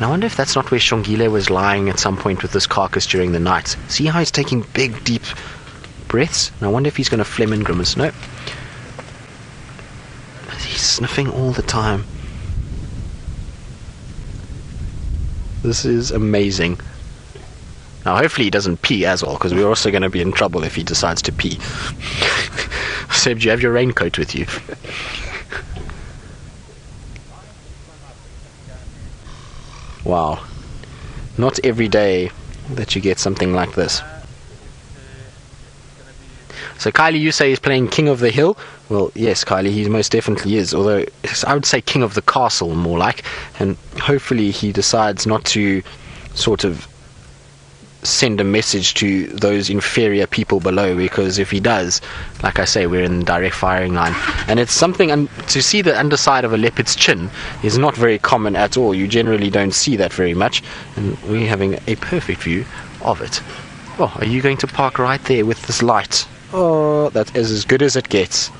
And I wonder if that's not where Xongile was lying at some point with this carcass during the night. See how he's taking big, deep breaths? And I wonder if he's going to phlegm and grimace. No. He's sniffing all the time. This is amazing. Now, hopefully he doesn't pee as well, because we're also going to be in trouble if he decides to pee. Seb, do you have your raincoat with you? Wow. Not every day that you get something like this. So Kylie, you say he's playing King of the Hill? Well, yes, Kylie, he most definitely is. Although, I would say King of the Castle, more like. And hopefully he decides not to sort of send a message to those inferior people below, because if he does, like I say, we're in direct firing line. And it's something, to see the underside of a leopard's chin is not very common at all. You generally don't see that very much, and we're having a perfect view of it. Oh, are you going to park right there with this light? Oh, that is as good as it gets.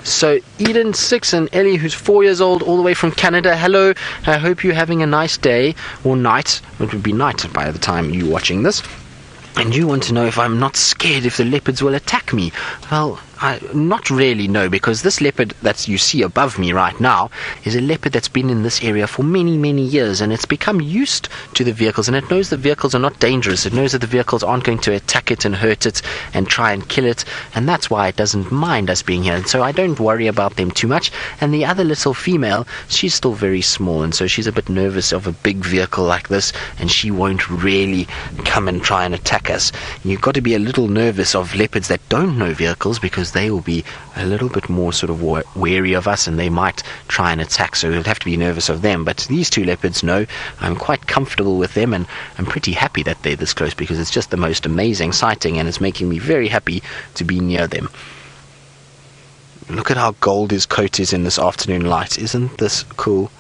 So Eden 6 and Ellie, who's 4 years old, all the way from Canada. Hello, I hope you're having a nice day or night. It would be night by the time you're watching this. And you want to know if I'm not scared if the leopards will attack me. Well, not really, no, because this leopard that you see above me right now is a leopard that's been in this area for many, many years, and it's become used to the vehicles, and it knows the vehicles are not dangerous. It knows that the vehicles aren't going to attack it and hurt it and try and kill it, and that's why it doesn't mind us being here. And so I don't worry about them too much. And the other little female, she's still very small, and so she's a bit nervous of a big vehicle like this, and she won't really come and try and attack us. You've got to be a little nervous of leopards that don't know vehicles, because they will be a little bit more sort of wary of us, and they might try and attack, so we'll have to be nervous of them. But these two leopards, no, I'm quite comfortable with them, and I'm pretty happy that they're this close, because it's just the most amazing sighting, and it's making me very happy to be near them. Look at how gold his coat is in this afternoon light. Isn't this cool?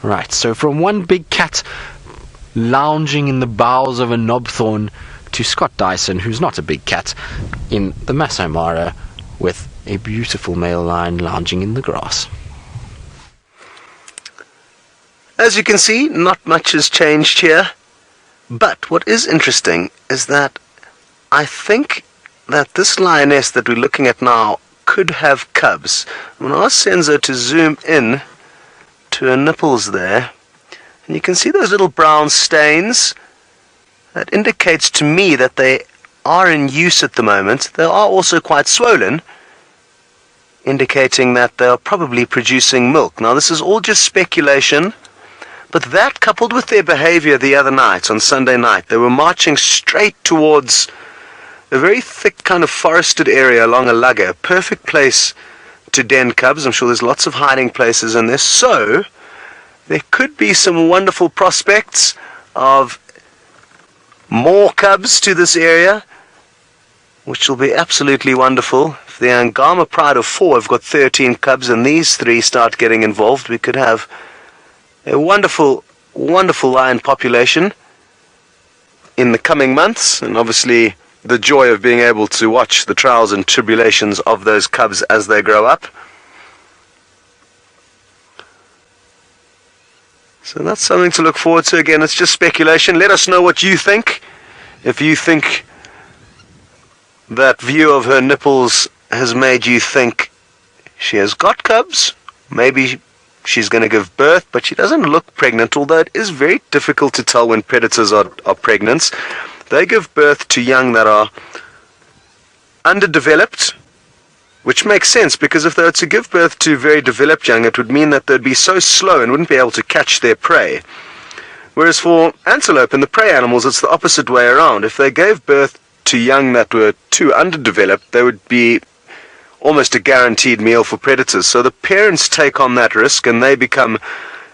Right, so from one big cat lounging in the boughs of a knobthorn to Scott Dyson, who's not a big cat, in the Masai Mara with a beautiful male lion lounging in the grass. As you can see, not much has changed here, but what is interesting is that I think that this lioness that we're looking at now could have cubs. I'm going to ask Senzo to zoom in to her nipples there. And you can see those little brown stains. That indicates to me that they are in use at the moment. They are also quite swollen, indicating that they are probably producing milk. Now, this is all just speculation, but that, coupled with their behavior the other night, on Sunday night, they were marching straight towards a very thick kind of forested area along a lugger, a perfect place to den cubs. I'm sure there's lots of hiding places in this, so there could be some wonderful prospects of more cubs to this area, which will be absolutely wonderful. If the Agama pride of 4 have got 13 cubs and these 3 start getting involved, we could have a wonderful, wonderful lion population in the coming months, and obviously the joy of being able to watch the trials and tribulations of those cubs as they grow up. So that's something to look forward to. Again, it's just speculation. Let us know what you think. If you think that view of her nipples has made you think she has got cubs, maybe she's going to give birth, but she doesn't look pregnant, although it is very difficult to tell when predators are pregnant. They give birth to young that are underdeveloped, which makes sense, because if they were to give birth to very developed young, it would mean that they'd be so slow and wouldn't be able to catch their prey. Whereas for antelope and the prey animals, it's the opposite way around. If they gave birth to young that were too underdeveloped, they would be almost a guaranteed meal for predators. So the parents take on that risk, and they become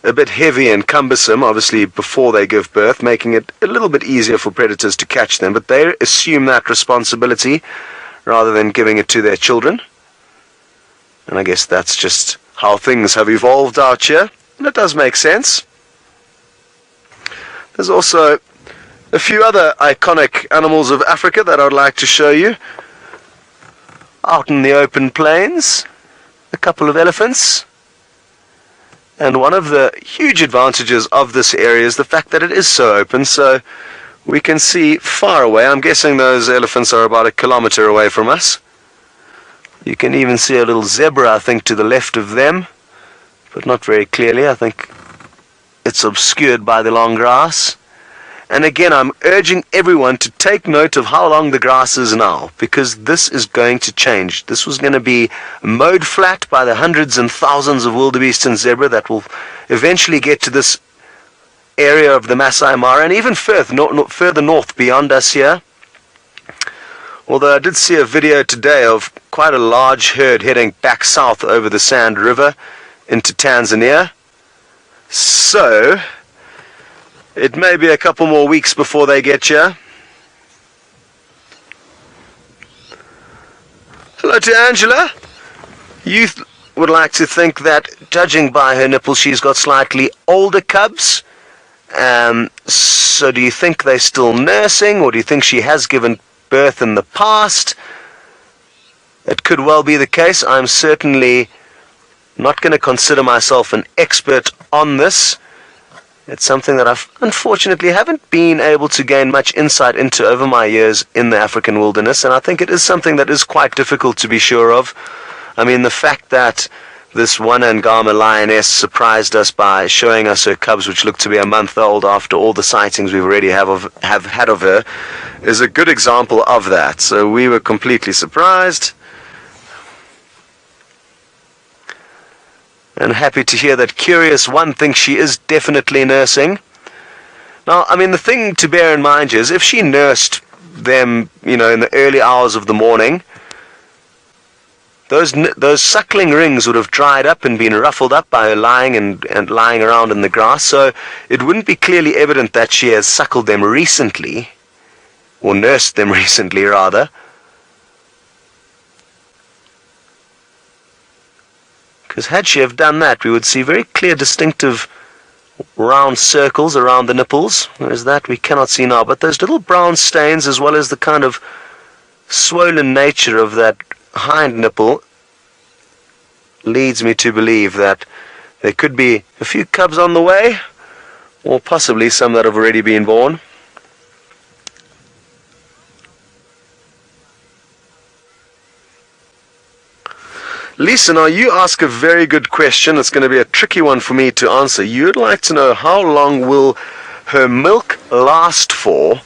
a bit heavy and cumbersome, obviously, before they give birth, making it a little bit easier for predators to catch them. But they assume that responsibility rather than giving it to their children. And I guess that's just how things have evolved out here, and it does make sense. There's also A few other iconic animals of Africa that I would like to show you. Out in the open plains, a couple of elephants. And one of the huge advantages of this area is the fact that it is so open, so we can see far away. I'm guessing those elephants are about 1 kilometer away from us. You can even see a little zebra, I think, to the left of them, but not very clearly. I think it's obscured by the long grass. And again, I'm urging everyone to take note of how long the grass is now, because this is going to change. This was going to be mowed flat by the hundreds and thousands of wildebeest and zebra that will eventually get to this area of the Masai Mara, and even further north beyond us here. Although I did see a video today of quite a large herd heading back south over the Sand River into Tanzania. So it may be a couple more weeks before they get here. Hello to Angela. You would like to think that, judging by her nipples, she's got slightly older cubs. So do you think they're still nursing, or do you think she has given birth in the past? It could well be the case. I'm certainly not going to consider myself an expert on this. It's something that I unfortunately haven't been able to gain much insight into over my years in the African wilderness, and I think it is something that is quite difficult to be sure of. I mean, the fact that this one Agama lioness surprised us by showing us her cubs, which looked to be a month old after all the sightings we already have had of her, is a good example of that. So we were completely surprised. And happy to hear that Curious One thinks she is definitely nursing. Now, I mean, the thing to bear in mind is, if she nursed them, in the early hours of the morning, those suckling rings would have dried up and been ruffled up by her lying and lying around in the grass, so it wouldn't be clearly evident that she has suckled them recently, or nursed them recently, rather. Because had she have done that, we would see very clear, distinctive round circles around the nipples, whereas that we cannot see now. But those little brown stains, as well as the kind of swollen nature of that hind nipple, leads me to believe that there could be a few cubs on the way, or possibly some that have already been born. Lisa, now you ask a very good question. It's going to be a tricky one for me to answer. You'd like to know how long will her milk last for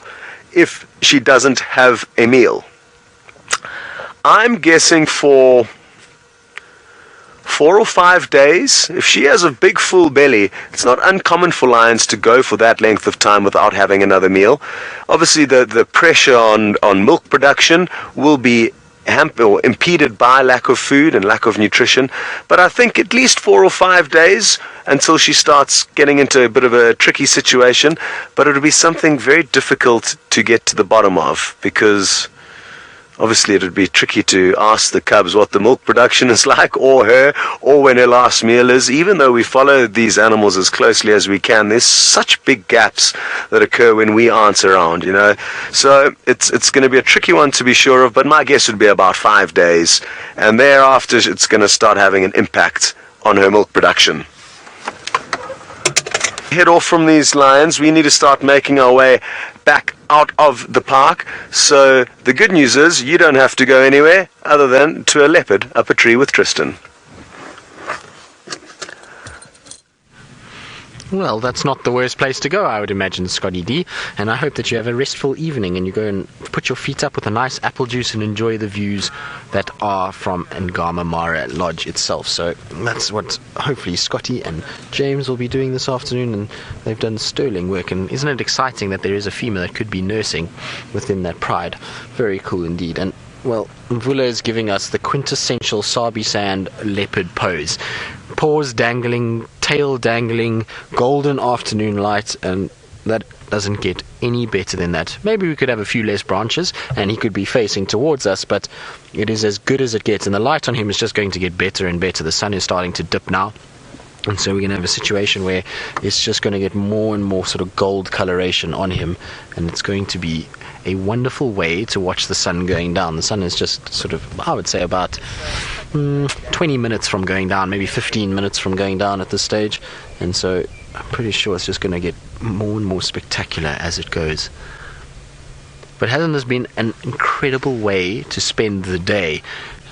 if she doesn't have a meal. I'm guessing for 4 or 5 days. If she has a big full belly, it's not uncommon for lions to go for that length of time without having another meal. Obviously the pressure on milk production will be impeded by lack of food and lack of nutrition, but I think at least 4 or 5 days until she starts getting into a bit of a tricky situation. But it'll be something very difficult to get to the bottom of, because obviously it would be tricky to ask the cubs what the milk production is like, or her, or when her last meal is. Even though we follow these animals as closely as we can, there's such big gaps that occur when we aren't around, So it's going to be a tricky one to be sure of, but my guess would be about 5 days. And thereafter it's going to start having an impact on her milk production. Head off from these lions, we need to start making our way back out of the park. So the good news is you don't have to go anywhere other than to a leopard up a tree with Tristan. Well, that's not the worst place to go, I would imagine, Scotty D. And I hope that you have a restful evening and you go and put your feet up with a nice apple juice and enjoy the views that are from Agama Mara Lodge itself. So that's what hopefully Scotty and James will be doing this afternoon, and they've done sterling work. And isn't it exciting that there is a female that could be nursing within that pride? Very cool indeed. And well, Vula is giving us the quintessential Sabi sand leopard pose. Paws dangling, tail dangling, golden afternoon light, and that doesn't get any better than that. Maybe we could have a few less branches and he could be facing towards us, but it is as good as it gets, and the light on him is just going to get better and better. The sun is starting to dip now, And so we're going to have a situation where it's just going to get more and more sort of gold coloration on him, and it's going to be a wonderful way to watch the sun going down. The sun is just sort of, I would say, about 20 minutes from going down, maybe 15 minutes from going down at this stage, and so I'm pretty sure it's just going to get more and more spectacular as it goes. But hasn't this been an incredible way to spend the day?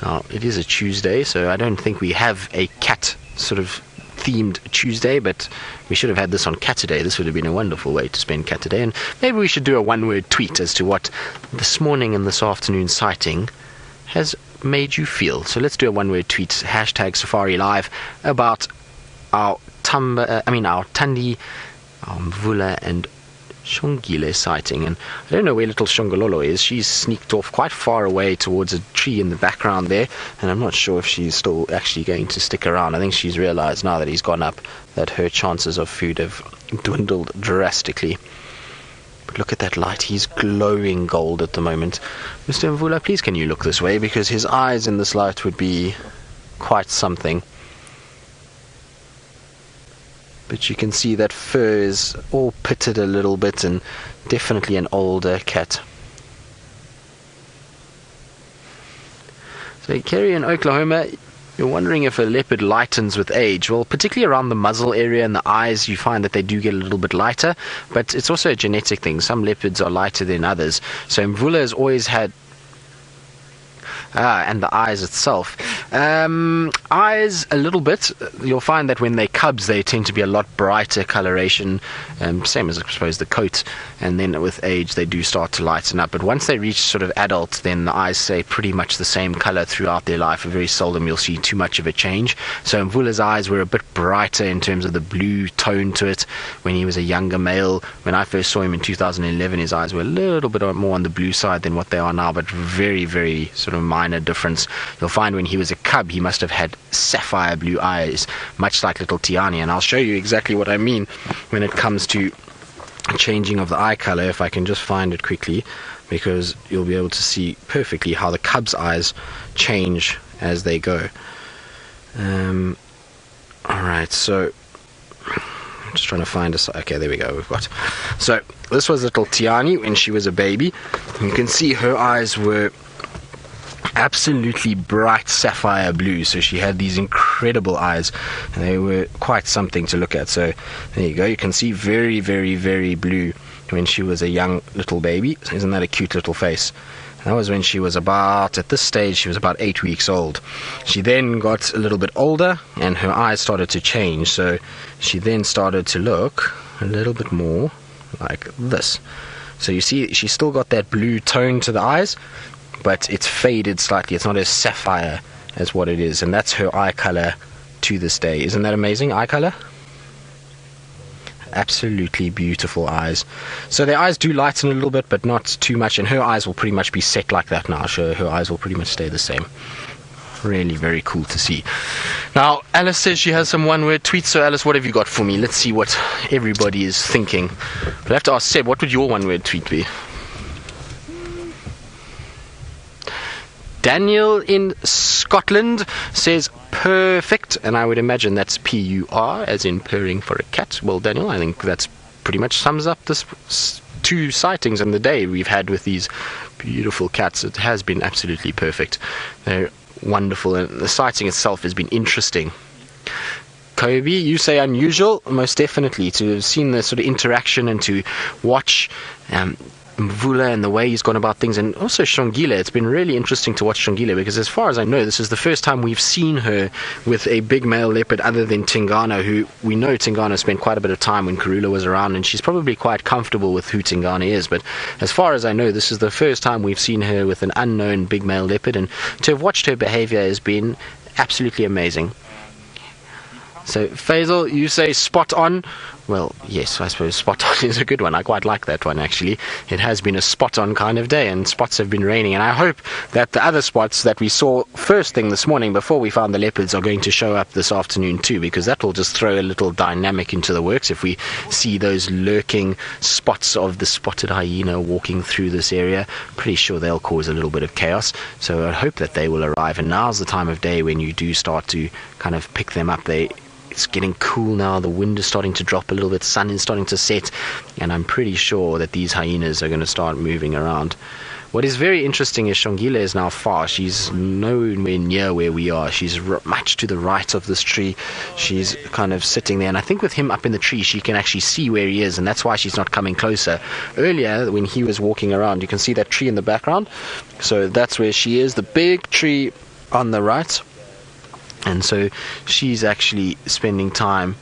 Now, it is a Tuesday, so I don't think we have a cat sort of themed Tuesday, but we should have had this on Catterday. This would have been a wonderful way to spend Catterday, and maybe we should do a one-word tweet as to what this morning and this afternoon sighting has made you feel. So let's do a one-word tweet, hashtag Safari Live, about our Tandi, Mvula and Xongile sighting. And I don't know where little Xongololo is. She's sneaked off quite far away towards a tree in the background there, and I'm not sure if she's still actually going to stick around. I think she's realized now that he's gone up that her chances of food have dwindled drastically. But look at that light. He's glowing gold at the moment. Mr. Mvula, please can you look this way, because his eyes in this light would be quite something. But you can see that fur is all pitted a little bit, and definitely an older cat. So Kerry in Oklahoma, you're wondering if a leopard lightens with age. Well, particularly around the muzzle area and the eyes, you find that they do get a little bit lighter, but it's also a genetic thing. Some leopards are lighter than others. So Mvula has always had and the eyes itself. Eyes a little bit. You'll find that when they're cubs, they tend to be a lot brighter coloration, same as I suppose the coat, and then with age they do start to lighten up. But once they reach sort of adult, then the eyes stay pretty much the same color throughout their life. Very seldom you'll see too much of a change. So Mvula's eyes were a bit brighter in terms of the blue tone to it when he was a younger male. When I first saw him in 2011, his eyes were a little bit more on the blue side than what they are now, but very, very sort of minor difference. You'll find when he was a cub, he must have had sapphire blue eyes, much like little Tiani, and I'll show you exactly what I mean when it comes to changing of the eye color, if I can just find it quickly, because you'll be able to see perfectly how the cub's eyes change as they go. Alright, so I'm just trying to find a... Okay, there we go, we've got... So, this was little Tiani when she was a baby. You can see her eyes were absolutely bright sapphire blue, so she had these incredible eyes, and they were quite something to look at. So there you go, you can see very, very, very blue when she was a young little baby. Isn't that a cute little face? That was when she was about, at this stage, she was about 8 weeks old. She then got a little bit older, and her eyes started to change, so she then started to look a little bit more like this. So you see, she's still got that blue tone to the eyes, but it's faded slightly. It's not as sapphire as what it is, and that's her eye color to this day. Isn't that amazing? Eye color? Absolutely beautiful eyes. So their eyes do lighten a little bit, but not too much, and her eyes will pretty much be set like that now. So her eyes will pretty much stay the same. Really very cool to see. Now Alice says she has some one-word tweets. So Alice, what have you got for me? Let's see what everybody is thinking. We'll have to ask Seb, what would your one-word tweet be? Daniel in Scotland says perfect, and I would imagine that's P-U-R, as in purring for a cat. Well, Daniel, I think that's pretty much sums up this 2 sightings in the day we've had with these beautiful cats. It has been absolutely perfect. They're wonderful, and the sighting itself has been interesting. Kobe, you say unusual. Most definitely, to have seen the sort of interaction and to watch Vula and the way he's gone about things, and also Xongile. It's been really interesting to watch Xongile, because as far as I know, this is the first time we've seen her with a big male leopard other than Tingana, who we know Tingana spent quite a bit of time when Karula was around, and she's probably quite comfortable with who Tingana is. But as far as I know, this is the first time we've seen her with an unknown big male leopard, and to have watched her behavior has been absolutely amazing. So Faisal, you say spot on. Well, yes, I suppose spot on is a good one. I quite like that one, actually. It has been a spot on kind of day, and spots have been raining, and I hope that the other spots that we saw first thing this morning before we found the leopards are going to show up this afternoon too, because that will just throw a little dynamic into the works if we see those lurking spots of the spotted hyena walking through this area. Pretty sure they'll cause a little bit of chaos, so I hope that they will arrive, and now's the time of day when you do start to kind of pick them up. They it's getting cool now. The wind is starting to drop a little bit. Sun is starting to set. And I'm pretty sure that these hyenas are going to start moving around. What is very interesting is Xongile is now far. She's nowhere near where we are. She's much to the right of this tree. She's kind of sitting there. And I think with him up in the tree, she can actually see where he is. And that's why she's not coming closer. Earlier, when he was walking around, you can see that tree in the background. So that's where she is. The big tree on the right. And so she's actually spending time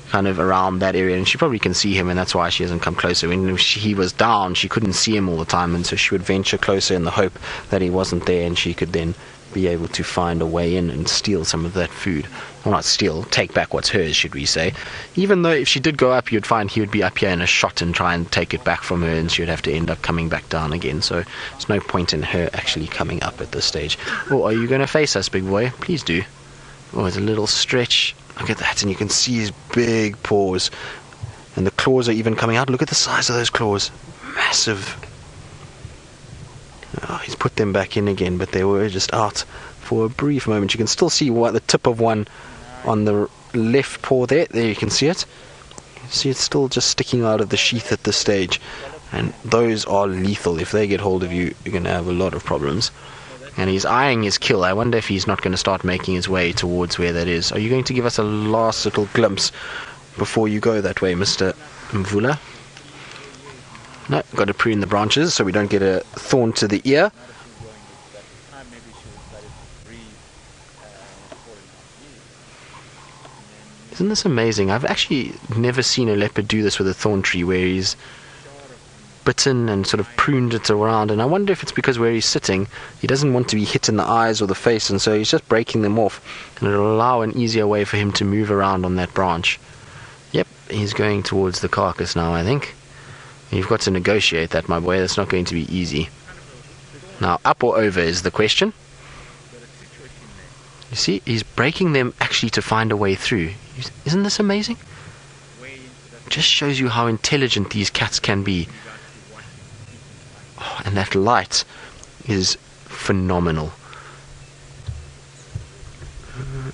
kind of around that area, and she probably can see him, and that's why she hasn't come closer. When he was down, she couldn't see him all the time, and so she would venture closer in the hope that he wasn't there, and she could then be able to find a way in and steal some of that food. Well, not steal, take back what's hers, should we say. Even though if she did go up, you'd find he would be up here in a shot and try and take it back from her, and she would have to end up coming back down again. So there's no point in her actually coming up at this stage. Oh, are you going to face us, big boy? Please do. Oh, it's a little stretch. Look at that, and you can see his big paws. And the claws are even coming out. Look at the size of those claws. Massive. Oh, he's put them back in again, but they were just out for a brief moment. You can still see the tip of one on the left paw there. There you can see it. You see it's still just sticking out of the sheath at this stage. And those are lethal. If they get hold of you, you're going to have a lot of problems. And he's eyeing his kill. I wonder if he's not going to start making his way towards where that is. Are you going to give us a last little glimpse before you go that way, Mr. Mvula? No, got to prune the branches so we don't get a thorn to the ear. Isn't this amazing? I've actually never seen a leopard do this with a thorn tree, where he's bitten and sort of pruned it around, and I wonder if it's because where he's sitting he doesn't want to be hit in the eyes or the face, and so he's just breaking them off, and it'll allow an easier way for him to move around on that branch. Yep, he's going towards the carcass now, I think. You've got to negotiate that, my boy. That's not going to be easy. Now, up or over is the question. You see, he's breaking them actually to find a way through. Isn't this amazing? Just shows you how intelligent these cats can be. Oh, and that light is phenomenal.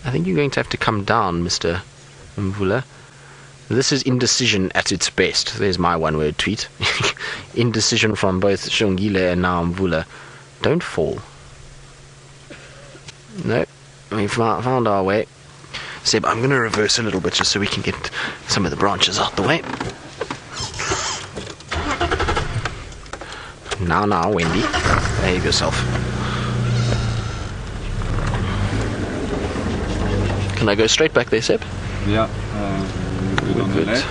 I think you're going to have to come down, Mr. Mvula. This is indecision at its best. There's my one-word tweet. Indecision from both Xongile and now Mvula. Don't fall. No, we found our way. Seb, I'm going to reverse a little bit just so we can get some of the branches out the way. Now, Wendy. Behave yourself. Can I go straight back there, Seb? Yeah. Good.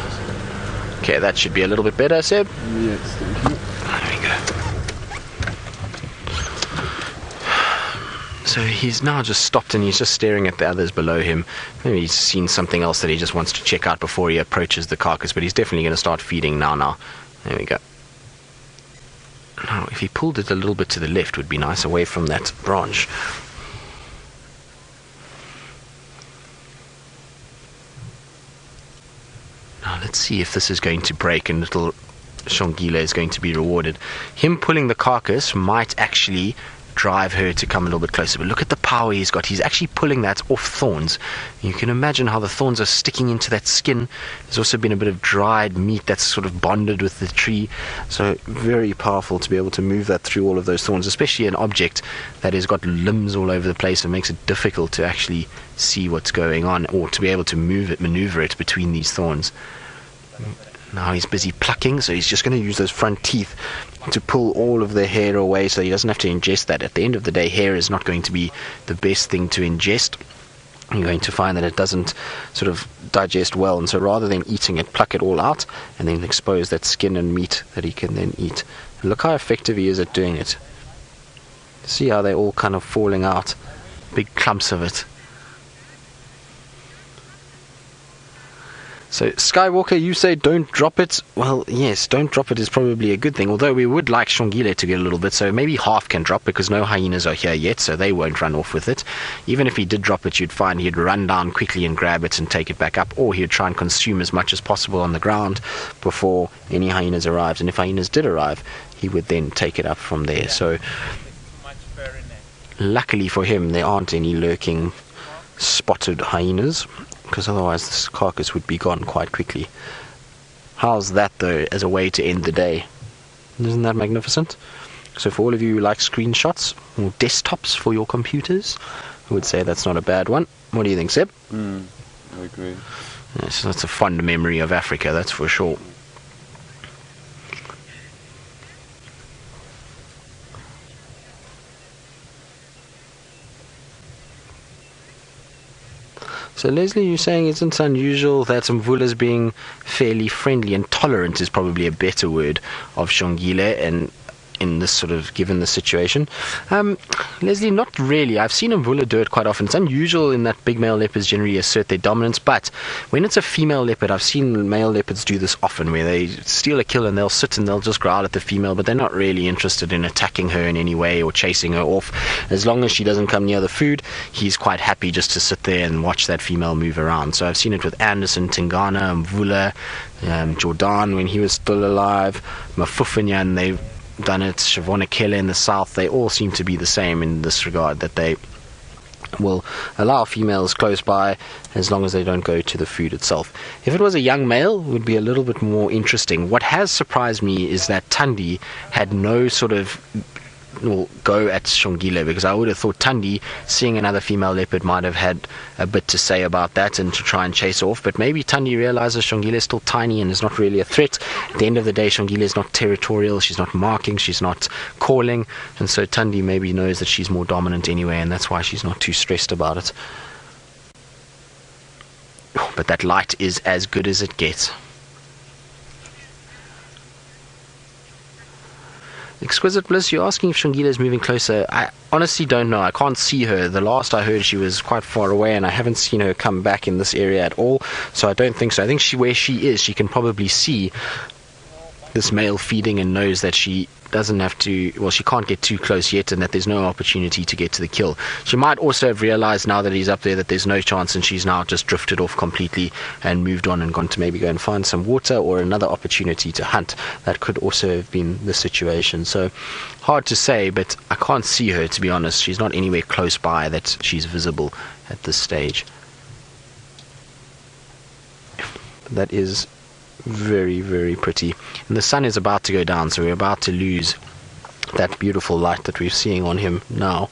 Okay, that should be a little bit better, Seb. Yes, thank you. There we go. So he's now just stopped and he's just staring at the others below him. Maybe he's seen something else that he just wants to check out before he approaches the carcass, but he's definitely going to start feeding now. There we go. Now, if he pulled it a little bit to the left, would be nice, away from that branch. Now, let's see if this is going to break and little Xongile is going to be rewarded. Him pulling the carcass might actually drive her to come a little bit closer, but look at the power he's got. He's actually pulling that off thorns. You can imagine how the thorns are sticking into that skin. There's also been a bit of dried meat that's sort of bonded with the tree, so very powerful to be able to move that through all of those thorns, especially an object that has got limbs all over the place and makes it difficult to actually see what's going on, or to be able to maneuver it between these thorns. Now he's busy plucking, so he's just going to use those front teeth to pull all of the hair away so he doesn't have to ingest that. At the end of the day, hair is not going to be the best thing to ingest. You're going to find that it doesn't sort of digest well, and so rather than eating it, pluck it all out and then expose that skin and meat that he can then eat. And look how effective he is at doing it. See how they're all kind of falling out, big clumps of it. So, Skywalker, you say don't drop it. Well, yes, don't drop it is probably a good thing, although we would like Xongile to get a little bit, so maybe half can drop, because no hyenas are here yet, so they won't run off with it. Even if he did drop it, you'd find he'd run down quickly and grab it and take it back up, or he'd try and consume as much as possible on the ground before any hyenas arrived, and if hyenas did arrive, he would then take it up from there. So, luckily for him, there aren't any lurking spotted hyenas, because otherwise this carcass would be gone quite quickly. How's that though, as a way to end the day? Isn't that magnificent? So for all of you who like screenshots or desktops for your computers, I would say that's not a bad one. What do you think, Seb? I agree. Yes, that's a fond memory of Africa, that's for sure. So Leslie, you're saying it's unusual that Mvula's being fairly friendly and tolerant is probably a better word of Xongile, and in this sort of, given the situation. Leslie, not really. I've seen Mvula do it quite often. It's unusual in that big male leopards generally assert their dominance, but when it's a female leopard, I've seen male leopards do this often, where they steal a kill and they'll sit and they'll just growl at the female, but they're not really interested in attacking her in any way or chasing her off. As long as she doesn't come near the food, he's quite happy just to sit there and watch that female move around. So I've seen it with Anderson, Tingana, Mvula, Jordan when he was still alive, Mafufanyan, they've done it, Shavonakele in the south. They all seem to be the same in this regard, that they will allow females close by as long as they don't go to the food itself. If it was a young male, it would be a little bit more interesting. What has surprised me is that Thandi had no sort of go at Xongile, because I would have thought Thandi, seeing another female leopard, might have had a bit to say about that and to try and chase off. But maybe Thandi realizes Xongile is still tiny and is not really a threat. At the end of the day, Xongile is not territorial, she's not marking, she's not calling, and so Thandi maybe knows that she's more dominant anyway, and that's why she's not too stressed about it. But that light is as good as it gets. Exquisite Bliss, you're asking if Xongile is moving closer. I honestly don't know. I can't see her. The last I heard, she was quite far away, and I haven't seen her come back in this area at all, so I don't think so. I think where she is, she can probably see this male feeding and knows that she doesn't have to, well, she can't get too close yet, and that there's no opportunity to get to the kill. She might also have realized now that he's up there that there's no chance, and she's now just drifted off completely and moved on and gone to maybe go and find some water or another opportunity to hunt. That could also have been the situation. So hard to say, but I can't see her, to be honest. She's not anywhere close by that she's visible at this stage. That is very, very pretty, and the sun is about to go down, so we're about to lose that beautiful light that we're seeing on him now.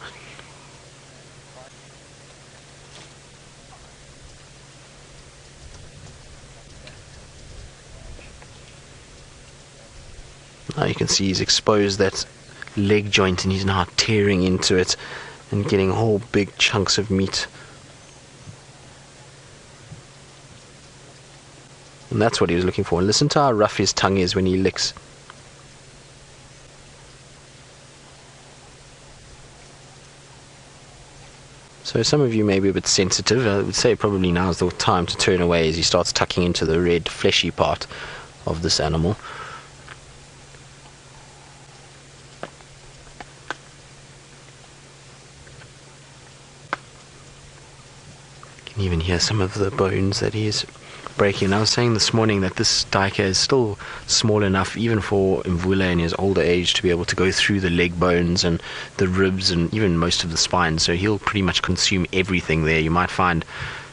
Now you can see he's exposed that leg joint and he's now tearing into it and getting whole big chunks of meat. And that's what he was looking for. And listen to how rough his tongue is when he licks. So some of you may be a bit sensitive. I would say probably now is the time to turn away as he starts tucking into the red fleshy part of this animal. You can even hear some of the bones that he is breaking. I was saying this morning that this duiker is still small enough, even for Mvula in his older age, to be able to go through the leg bones and the ribs and even most of the spine. So he'll pretty much consume everything there. You might find,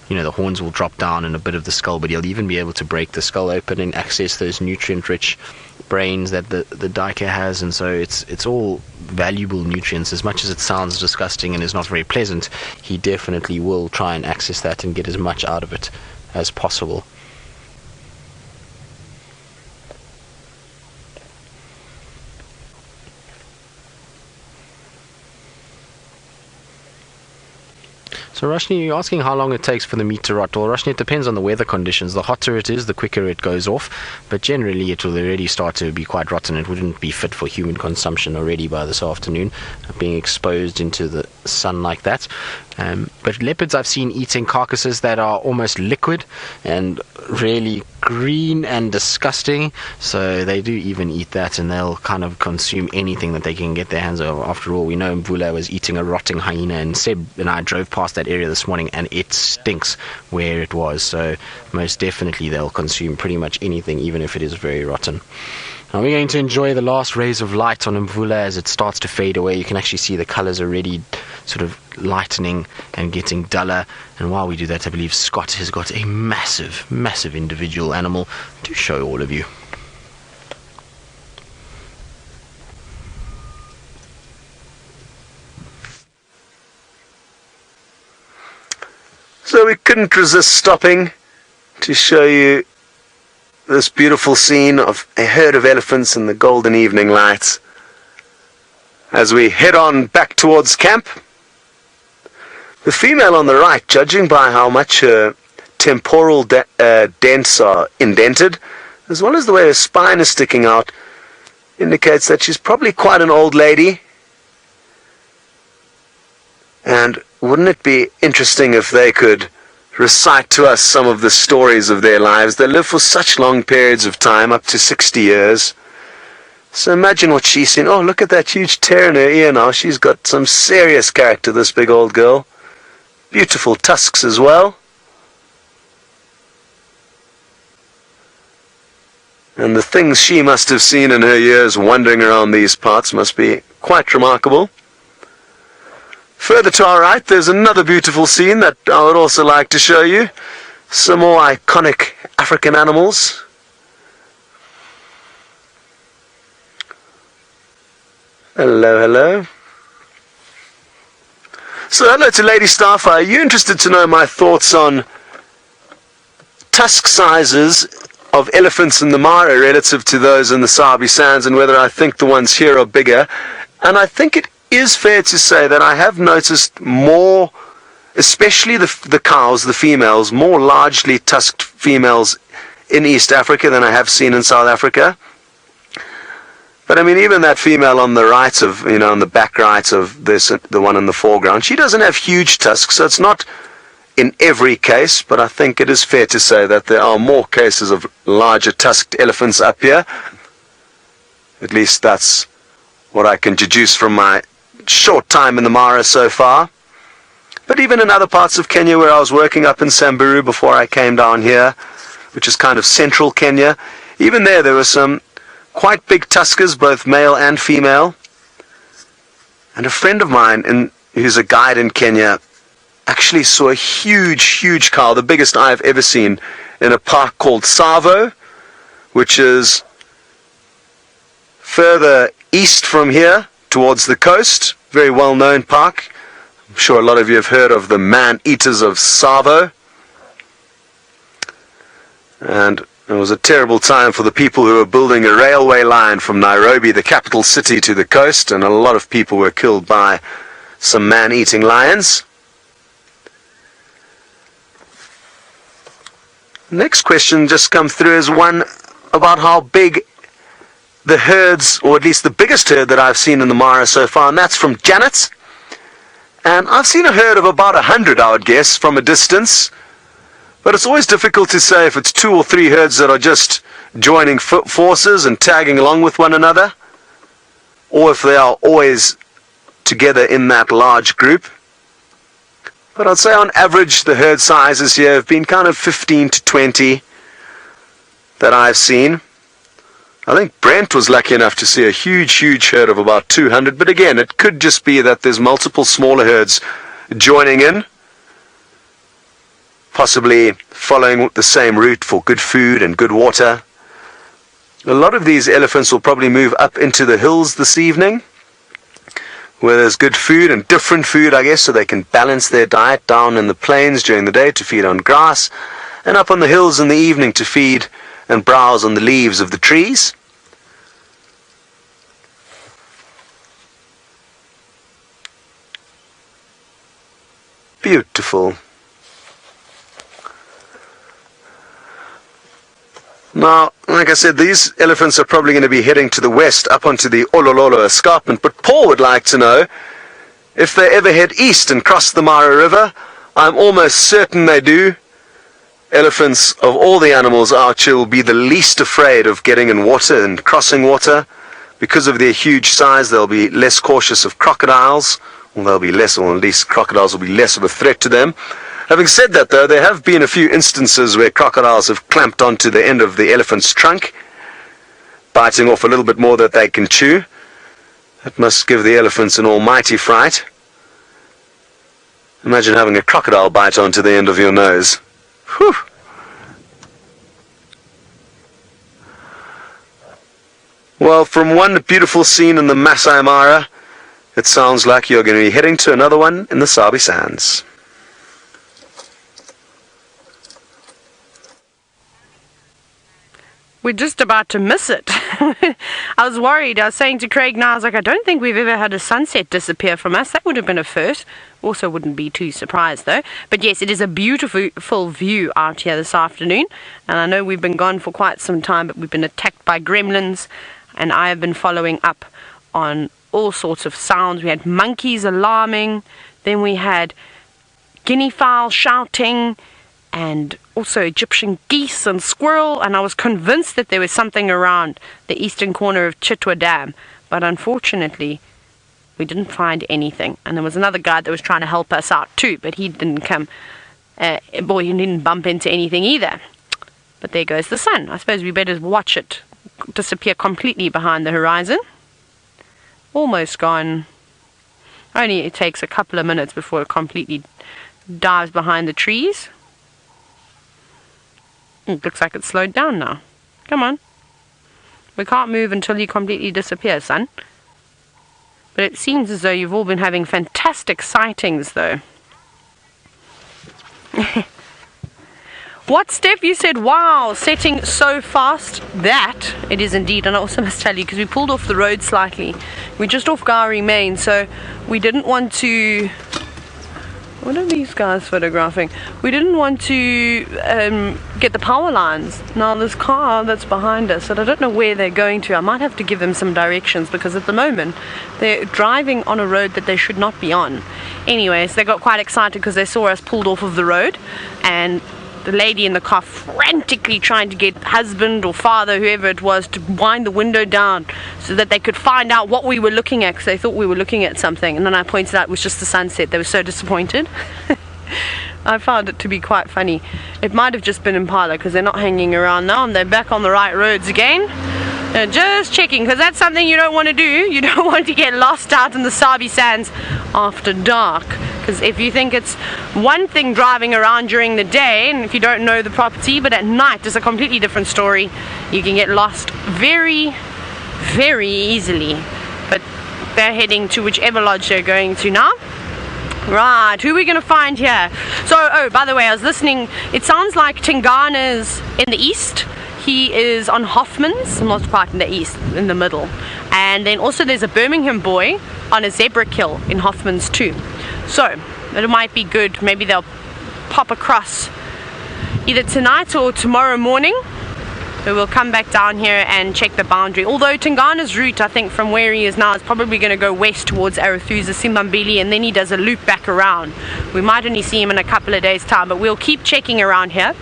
the horns will drop down and a bit of the skull, but he'll even be able to break the skull open and access those nutrient-rich brains that the duiker has. And so it's all valuable nutrients. As much as it sounds disgusting and is not very pleasant, he definitely will try and access that and get as much out of it as possible. So Roshni, you're asking how long it takes for the meat to rot. Well, Roshni, it depends on the weather conditions. The hotter it is, the quicker it goes off. But generally, it will already start to be quite rotten. It wouldn't be fit for human consumption already by this afternoon, being exposed into the sun like that. But leopards I've seen eating carcasses that are almost liquid and really green and disgusting. So they do even eat that, and they'll kind of consume anything that they can get their hands on. After all, we know Vula was eating a rotting hyena, and Seb and I drove past that area this morning and it stinks where it was. So most definitely they'll consume pretty much anything, even if it is very rotten. Now we're going to enjoy the last rays of light on Mvula as it starts to fade away. You can actually see the colors already sort of lightening and getting duller. And while we do that, I believe Scott has got a massive, massive individual animal to show all of you. So we couldn't resist stopping to show you this beautiful scene of a herd of elephants in the golden evening light as we head on back towards camp. The female on the right, judging by how much her temporal dents are indented, as well as the way her spine is sticking out, indicates that she's probably quite an old lady. And wouldn't it be interesting if they could recite to us some of the stories of their lives? They live for such long periods of time, up to 60 years. So imagine what she's seen. Oh, look at that huge tear in her ear now. She's got some serious character, this big old girl. Beautiful tusks as well. And the things she must have seen in her years wandering around these parts must be quite remarkable. Further to our right, there's another beautiful scene that I would also like to show you. Some more iconic African animals. Hello, hello. So hello to Lady Starfire. Are you interested to know my thoughts on tusk sizes of elephants in the Mara relative to those in the Sabi Sands, and whether I think the ones here are bigger? And I think it is fair to say that I have noticed more, especially the cows, the females, more largely tusked females in East Africa than I have seen in South Africa. But I mean, even that female on the right of, on the back right of this, the one in the foreground, she doesn't have huge tusks, so it's not in every case, but I think it is fair to say that there are more cases of larger tusked elephants up here. At least that's what I can deduce from my short time in the Mara so far. But even in other parts of Kenya where I was working up in Samburu before I came down here, which is kind of central Kenya, even there were some quite big tuskers, both male and female. And a friend of mine who's a guide in Kenya actually saw a huge cow, the biggest I've ever seen, in a park called Savo, which is further east from here towards the coast. Very well-known park. I'm sure a lot of you have heard of the man-eaters of Savo. And it was a terrible time for the people who were building a railway line from Nairobi, the capital city, to the coast, and a lot of people were killed by some man-eating lions. Next question just come through is one about how big the herds, or at least the biggest herd that I've seen in the Mara so far, and that's from Janet. And I've seen a herd of about 100, I would guess, from a distance. But it's always difficult to say if it's 2 or 3 herds that are just joining forces and tagging along with one another, or if they are always together in that large group. But I'd say on average the herd sizes here have been kind of 15 to 20 that I've seen. I think Brent was lucky enough to see a huge herd of about 200, but again, it could just be that there's multiple smaller herds joining in, possibly following the same route for good food and good water. A lot of these elephants will probably move up into the hills this evening, where there's good food and different food, I guess, so they can balance their diet down in the plains during the day to feed on grass, and up on the hills in the evening to feed and browse on the leaves of the trees. Beautiful. Now, like I said, these elephants are probably going to be heading to the west up onto the Olololo escarpment, but Paul would like to know if they ever head east and cross the Mara River. I'm almost certain they do. Elephants, of all the animals out here, will be the least afraid of getting in water and crossing water. Because of their huge size, they'll be less cautious of crocodiles, or they'll be less, or at least crocodiles will be less of a threat to them. Having said that, though, there have been a few instances where crocodiles have clamped onto the end of the elephant's trunk. biting off a little bit more that they can chew. That must give the elephants an almighty fright. Imagine having a crocodile bite onto the end of your nose. Whew. Well, from one beautiful scene in the Masai Mara, it sounds like you're going to be heading to another one in the Sabi Sands. We're just about to miss it. I was worried. I was saying to Craig now, I was like, I don't think we've ever had a sunset disappear from us. That would have been a first. Also wouldn't be too surprised though. But yes, it is a beautiful view out here this afternoon. And I know we've been gone for quite some time, but we've been attacked by gremlins. And I have been following up on all sorts of sounds. We had monkeys alarming. Then we had guinea fowl shouting. And also Egyptian geese and squirrel, and I was convinced that there was something around the eastern corner of Chitwa Dam, but unfortunately we didn't find anything. And there was another guy that was trying to help us out too, but he didn't come, he didn't bump into anything either. But there goes the sun. I suppose we better watch it disappear completely behind the horizon. Almost gone. Only it takes a couple of minutes before it completely dives behind the trees. It looks like it's slowed down now. Come on. We can't move until you completely disappear, son. But it seems as though you've all been having fantastic sightings, though. What, Steph? You said, wow, setting so fast. That, it is indeed. And I also must tell you, because we pulled off the road slightly. We're just off Gowrie Main, so we didn't want to... What are these guys photographing? We didn't want to get the power lines. Now this car that's behind us, and I don't know where they're going to. I might have to give them some directions, because at the moment they're driving on a road that they should not be on. Anyways, they got quite excited because they saw us pulled off of the road, and the lady in the car frantically trying to get husband or father, whoever it was, to wind the window down so that they could find out what we were looking at, because they thought we were looking at something. And then I pointed out it was just the sunset. They were so disappointed. I found it to be quite funny. It might have just been Impala, because they're not hanging around now and they're back on the right roads again. Just checking, because that's something you don't want to do. You don't want to get lost out in the Sabi Sands after dark. Because if you think it's one thing driving around during the day, and if you don't know the property, but at night it's a completely different story. You can get lost very, very easily. But they're heading to whichever lodge they're going to now. Right, who are we going to find here? So, oh, by the way, I was listening. It sounds like Tingana's in the east. He is on Hoffman's, not quite in the east, in the middle. And then also there's a Birmingham boy on a zebra kill in Hoffman's too. So, it might be good. Maybe they'll pop across either tonight or tomorrow morning. So we'll come back down here and check the boundary. Although Tingana's route, I think, from where he is now is probably going to go west towards Arathusa, Simbambili, and then he does a loop back around. We might only see him in a couple of days' time, but we'll keep checking around here.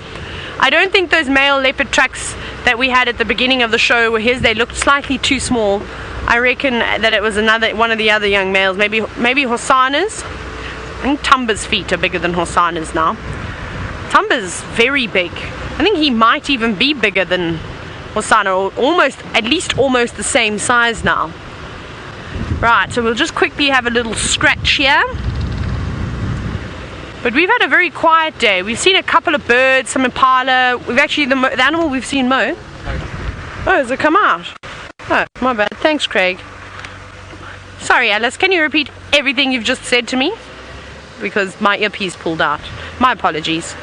I don't think those male leopard tracks that we had at the beginning of the show were his. They looked slightly too small. I reckon that it was one of the other young males, maybe Hosana's. I think Tumba's feet are bigger than Hosana's now. Tumba's very big. I think he might even be bigger than Hosana, or at least almost the same size now. Right, so we'll just quickly have a little scratch here. But we've had a very quiet day. We've seen a couple of birds, some impala. We've actually, the animal we've seen, Mo. Oh, has it come out? Oh, my bad. Thanks, Craig. Sorry, Alice, can you repeat everything you've just said to me? Because my earpiece pulled out. My apologies.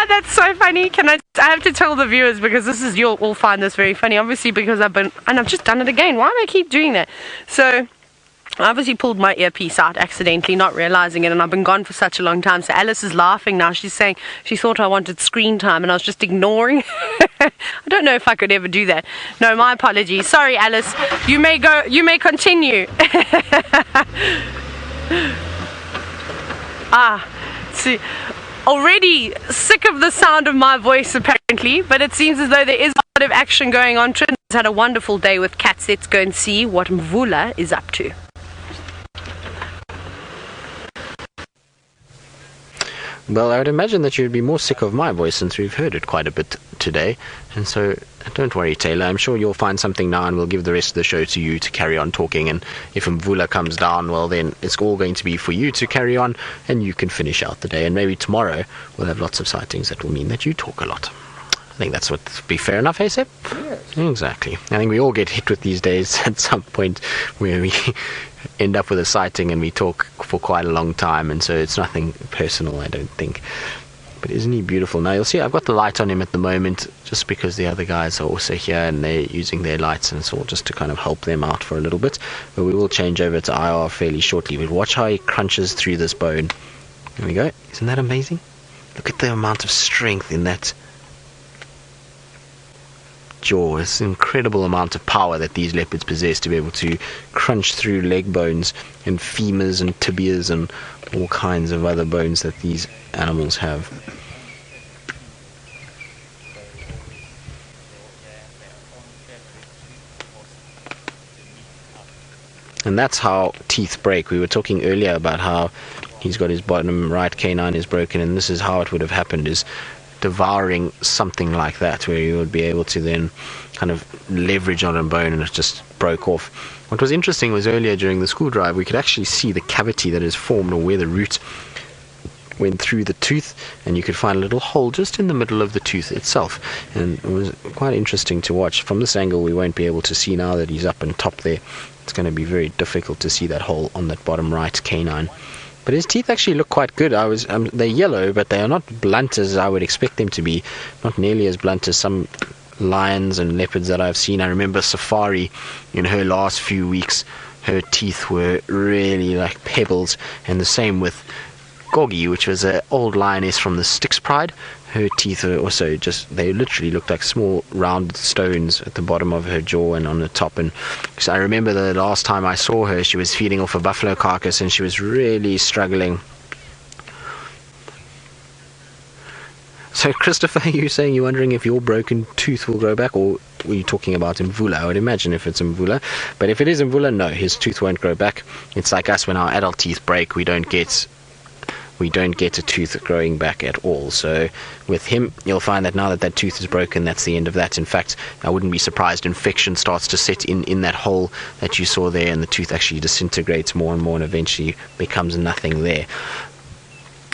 That's so funny. I have to tell the viewers, because you'll all find this very funny, obviously, because I've just done it again. Why do I keep doing that? So I obviously pulled my earpiece out accidentally, not realizing it, and I've been gone for such a long time. So Alice is laughing now. She's saying she thought I wanted screen time, and I was just ignoring. I don't know if I could ever do that. No, my apologies. Sorry, Alice. You may go. You may continue. See, already sick of the sound of my voice apparently, but it seems as though there is a lot of action going on. Trin's had a wonderful day with cats. Let's go and see what Mvula is up to. Well, I would imagine that you'd be more sick of my voice since we've heard it quite a bit today. And so, don't worry, Taylor. I'm sure you'll find something now, and we'll give the rest of the show to you to carry on talking. And if Mvula comes down, well, then it's all going to be for you to carry on, and you can finish out the day. And maybe tomorrow we'll have lots of sightings that will mean that you talk a lot. I think that's what be fair enough, hey, Seb? Yes. Exactly. I think we all get hit with these days at some point where we end up with a sighting and we talk for quite a long time, and so it's nothing personal, I don't think. But isn't he beautiful? Now you'll see I've got the light on him at the moment just because the other guys are also here and they're using their lights, and it's all just to kind of help them out for a little bit. But we will change over to IR fairly shortly. But watch how he crunches through this bone. There we go. Isn't that amazing? Look at the amount of strength in that jaw. It's an incredible amount of power that these leopards possess to be able to crunch through leg bones and femurs and tibias and all kinds of other bones that these animals have. And that's how teeth break. We were talking earlier about how he's got his bottom right canine is broken, and this is how it would have happened, is devouring something like that, where you would be able to then kind of leverage on a bone and it just broke off. What was interesting was earlier during the school drive we could actually see the cavity that is formed, or where the root went through the tooth, and you could find a little hole just in the middle of the tooth itself, and it was quite interesting to watch. From this angle we won't be able to see now that he's up on top there. It's going to be very difficult to see that hole on that bottom right canine. But his teeth actually look quite good. They're yellow, but they are not blunt as I would expect them to be. Not nearly as blunt as some lions and leopards that I've seen. I remember Safari, in her last few weeks, her teeth were really like pebbles. And the same with Gogi, which was an old lioness from the Styx Pride. Her teeth are also they literally looked like small round stones at the bottom of her jaw and on the top. And so I remember the last time I saw her, she was feeding off a buffalo carcass and she was really struggling. So Christopher, you saying you're wondering if your broken tooth will grow back, or were you talking about Mvula? I would imagine if it's Mvula. But if it is Mvula, no, his tooth won't grow back. It's like us, when our adult teeth break, we don't get a tooth growing back at all. So with him, you'll find that now that tooth is broken, that's the end of that. In fact, I wouldn't be surprised infection starts to set in that hole that you saw there, and the tooth actually disintegrates more and more and eventually becomes nothing there.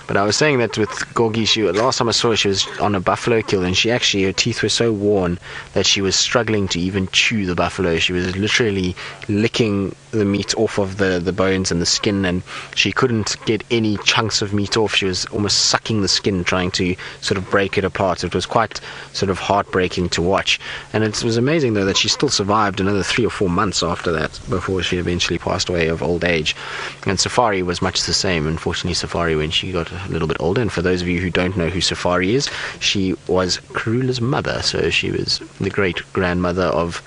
But I was saying that with Gogi, last time I saw her, she was on a buffalo kill, and her teeth were so worn that she was struggling to even chew the buffalo. She was literally licking the meat off of the bones and the skin, and she couldn't get any chunks of meat off. She was almost sucking the skin, trying to sort of break it apart. It was quite sort of heartbreaking to watch. And it was amazing, though, that she still survived another 3 or 4 months after that, before she eventually passed away of old age. And Safari was much the same. Unfortunately, Safari, when she got a little bit older, and for those of you who don't know who Safari is, she was Karula's mother. So she was the great-grandmother of,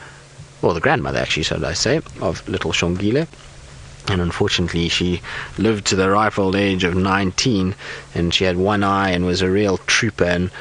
well, the grandmother actually, should I say, of little Xongile. And unfortunately she lived to the ripe old age of 19, and she had one eye and was a real trooper. And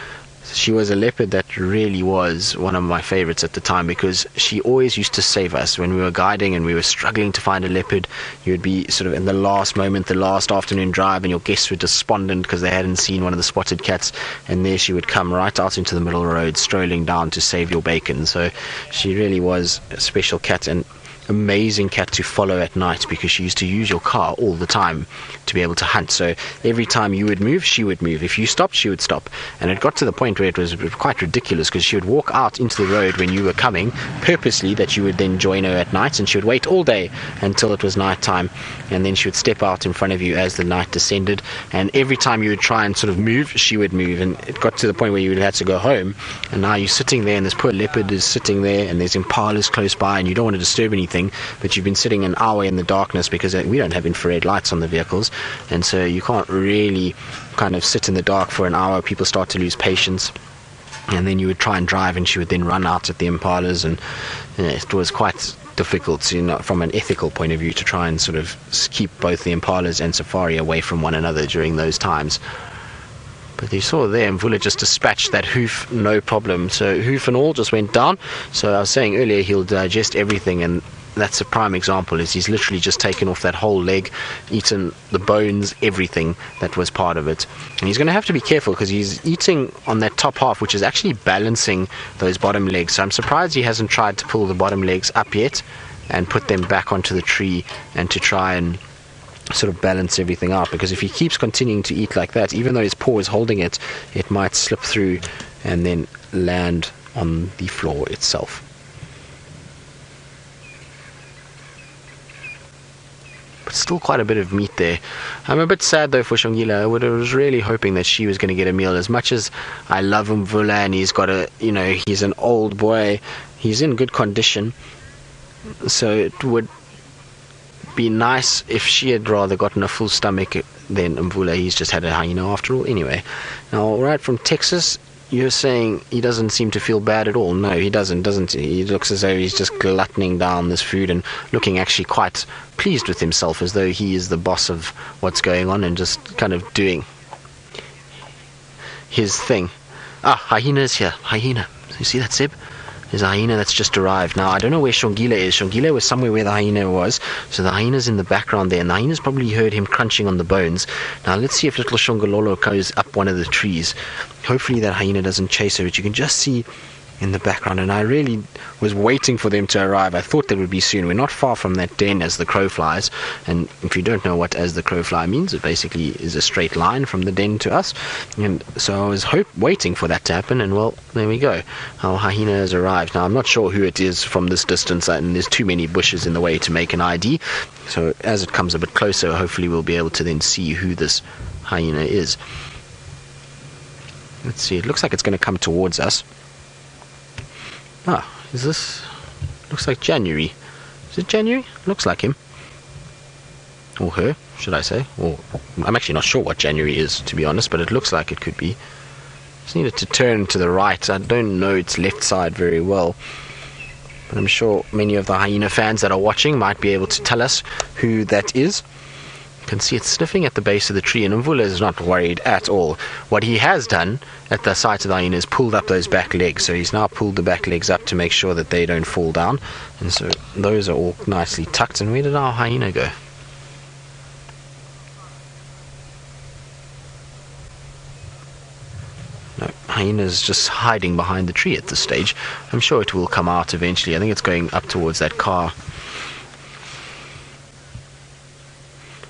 she was a leopard that really was one of my favorites at the time, because she always used to save us when we were guiding and we were struggling to find a leopard. You would be sort of in the last moment, the last afternoon drive, and your guests were despondent because they hadn't seen one of the spotted cats, and there she would come right out into the middle of the road, strolling down to save your bacon. So she really was a special cat, and amazing cat to follow at night, because she used to use your car all the time to be able to hunt. So every time you would move, she would move. If you stopped, she would stop. And it got to the point where it was quite ridiculous, because she would walk out into the road when you were coming purposely, that you would then join her at night, and she would wait all day until it was night time, and then she would step out in front of you as the night descended. And every time you would try and sort of move, she would move. And it got to the point where you would have to go home, and now you're sitting there and this poor leopard is sitting there, and there's impalas close by, and you don't want to disturb anything, but you've been sitting an hour in the darkness, because we don't have infrared lights on the vehicles, and so you can't really kind of sit in the dark for an hour. People start to lose patience, and then you would try and drive, and she would then run out at the impalas, and it was quite difficult, from an ethical point of view, to try and sort of keep both the impalas and Safari away from one another during those times. But you saw there, Vula just dispatched that hoof, no problem. So hoof and all just went down. So I was saying earlier, he'll digest everything, and that's a prime example. Is he's literally just taken off that whole leg, eaten the bones, everything that was part of it. And he's going to have to be careful because he's eating on that top half, which is actually balancing those bottom legs. So I'm surprised he hasn't tried to pull the bottom legs up yet and put them back onto the tree and to try and sort of balance everything out, because if he keeps continuing to eat like that, even though his paw is holding it, it might slip through and then land on the floor itself. But still quite a bit of meat there. I'm a bit sad though for Xongile. I was really hoping that she was going to get a meal. As much as I love Mvula and he's got a, he's an old boy, he's in good condition, so it would be nice if she had rather gotten a full stomach than Mvula. He's just had a hyena after all. Anyway, now right from Texas, you're saying he doesn't seem to feel bad at all. No, he doesn't he? He looks as though he's just gluttoning down this food and looking actually quite pleased with himself, as though he is the boss of what's going on and just kind of doing his thing. Hyena's here. Hyena. You see that, Seb? There's a hyena that's just arrived. Now, I don't know where Xongile is. Xongile was somewhere where the hyena was. So the hyena's in the background there. And the hyena's probably heard him crunching on the bones. Now, let's see if little Xongololo goes up one of the trees. Hopefully that hyena doesn't chase her. But you can just see in the background. And I really was waiting for them to arrive. I thought they would be soon. We're not far from that den as the crow flies. And if you don't know what as the crow fly means, it basically is a straight line from the den to us. And so I was waiting for that to happen. And well, there we go. Our hyena has arrived. Now I'm not sure who it is from this distance, and there's too many bushes in the way to make an ID. So as it comes a bit closer, hopefully we'll be able to then see who this hyena is. Let's see. It looks like it's going to come towards us. Is this... looks like January. Is it January? Looks like him. Or her, should I say. Or I'm actually not sure what January is, to be honest, but it looks like it could be. Just needed to turn to the right. I don't know its left side very well, but I'm sure many of the hyena fans that are watching might be able to tell us who that is. You can see it sniffing at the base of the tree, and Mvula is not worried at all. What he has done at the sight of the hyena is pulled up those back legs. So he's now pulled the back legs up to make sure that they don't fall down. And so those are all nicely tucked. And where did our hyena go? No, hyena's just hiding behind the tree at this stage. I'm sure it will come out eventually. I think it's going up towards that car.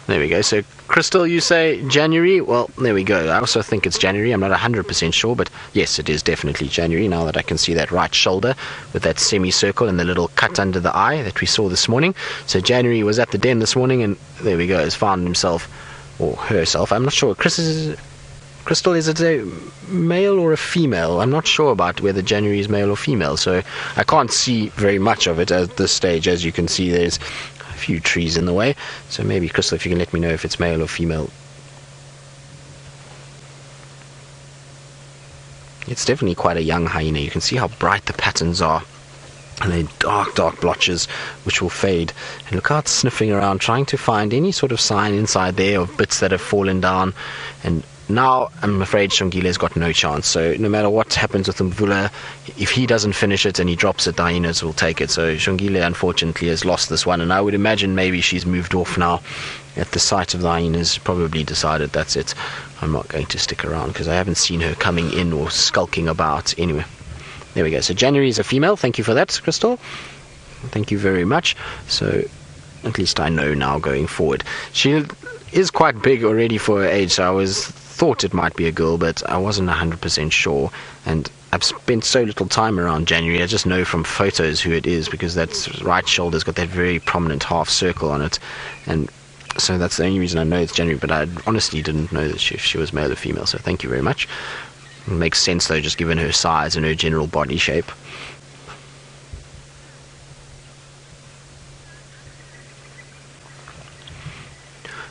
There we go. So, Crystal, you say January? Well, there we go. I also think it's January. I'm not 100% sure, but yes, it is definitely January, now that I can see that right shoulder with that semicircle and the little cut under the eye that we saw this morning. So January was at the den this morning, and there we go, has found himself, or herself. I'm not sure. Crystal, is it a male or a female? I'm not sure about whether January is male or female, so I can't see very much of it at this stage. As you can see, there's few trees in the way, so maybe Crystal, if you can let me know if it's male or female. It's definitely quite a young hyena. You can see how bright the patterns are, and they're dark blotches which will fade. And look how it's sniffing around, trying to find any sort of sign inside there of bits that have fallen down. And now I'm afraid Xongile's got no chance. So no matter what happens with Vula, if he doesn't finish it and he drops it, the hyenas will take it. So Xongile unfortunately has lost this one, and I would imagine maybe she's moved off now. At the sight of the hyenas, probably decided that's it. I'm not going to stick around because I haven't seen her coming in or skulking about. Anyway, there we go. So January is a female. Thank you for that, Crystal. Thank you very much. So at least I know now going forward. She is quite big already for her age, so I thought it might be a girl, but I wasn't 100% sure. And I've spent so little time around January, I just know from photos who it is, because that right shoulder's got that very prominent half circle on it, and so that's the only reason I know it's January. But I honestly didn't know that if she was male or female, so thank you very much. It makes sense though, just given her size and her general body shape.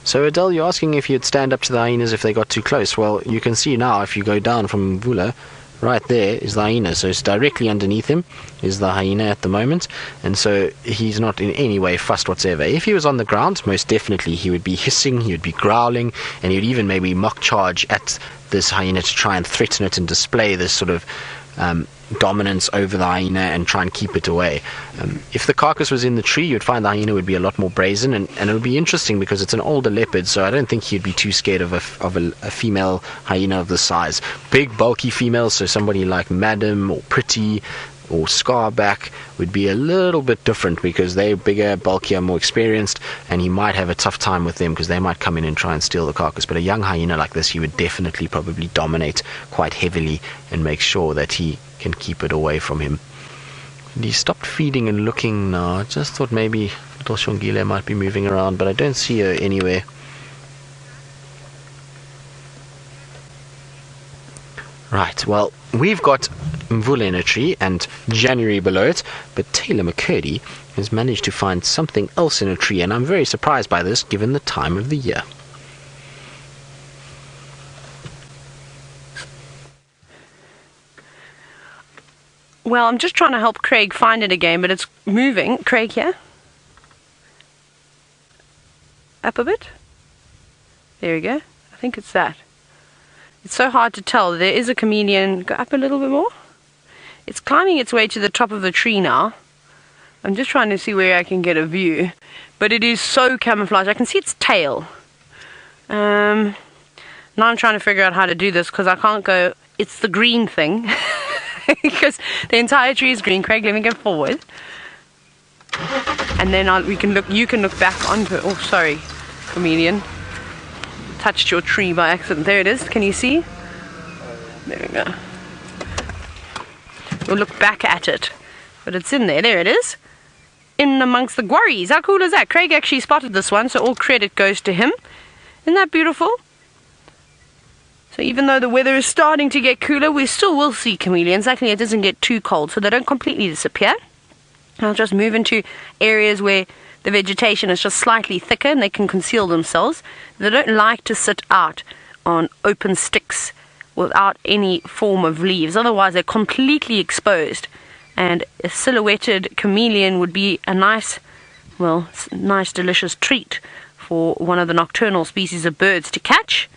So Adele, you're asking if you'd stand up to the hyenas if they got too close. Well, you can see now if you go down from Vula, right there is the hyena. So it's directly underneath him is the hyena at the moment, and so he's not in any way fussed whatsoever. If he was on the ground, most definitely he would be hissing, he would be growling, and he would even maybe mock charge at this hyena to try and threaten it and display this sort of dominance over the hyena and try and keep it away. If the carcass was in the tree, you'd find the hyena would be a lot more brazen, and it would be interesting because it's an older leopard, so I don't think he'd be too scared of a female hyena of this size. Big, bulky females, so somebody like Madam or Pretty or Scarback would be a little bit different because they're bigger, bulkier, more experienced, and he might have a tough time with them because they might come in and try and steal the carcass. But a young hyena like this, he would definitely probably dominate quite heavily and make sure that he can keep it away from him. And he stopped feeding and looking now. I just thought maybe little Xongile might be moving around, but I don't see her anywhere. Right, well, we've got Mvula in a tree and January below it, but Taylor McCurdy has managed to find something else in a tree, and I'm very surprised by this given the time of the year. Well, I'm just trying to help Craig find it again, but it's moving. Craig, here. Up a bit. There we go. I think it's that. It's so hard to tell. There is a chameleon. Go up a little bit more. It's climbing its way to the top of the tree now. I'm just trying to see where I can get a view. But it is so camouflaged. I can see its tail. Now I'm trying to figure out how to do this because I can't go... It's the green thing. Because the entire tree is green. Craig, let me go forward. And then we can look. You can look back onto it. Oh, sorry, chameleon. Touched your tree by accident. There it is. Can you see? There we go. We'll look back at it. But it's in there. There it is. In amongst the guarries. How cool is that? Craig actually spotted this one, so all credit goes to him. Isn't that beautiful? So even though the weather is starting to get cooler, we still will see chameleons. Luckily, it doesn't get too cold, so they don't completely disappear. I'll just move into areas where the vegetation is just slightly thicker and they can conceal themselves. They don't like to sit out on open sticks without any form of leaves. Otherwise, they're completely exposed. And a silhouetted chameleon would be a nice, delicious treat for one of the nocturnal species of birds to catch.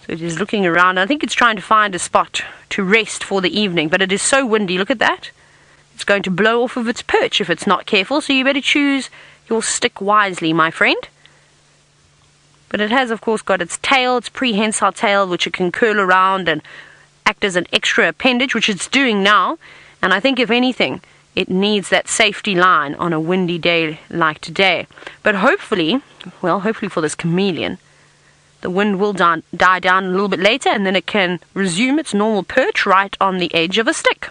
So it is looking around. I think it's trying to find a spot to rest for the evening, but it is so windy. Look at that. It's going to blow off of its perch if it's not careful, so you better choose your stick wisely, my friend. But it has, of course, got its tail, its prehensile tail, which it can curl around and act as an extra appendage, which it's doing now. And I think, if anything, it needs that safety line on a windy day like today. But hopefully for this chameleon, the wind will die down a little bit later, and then it can resume its normal perch right on the edge of a stick.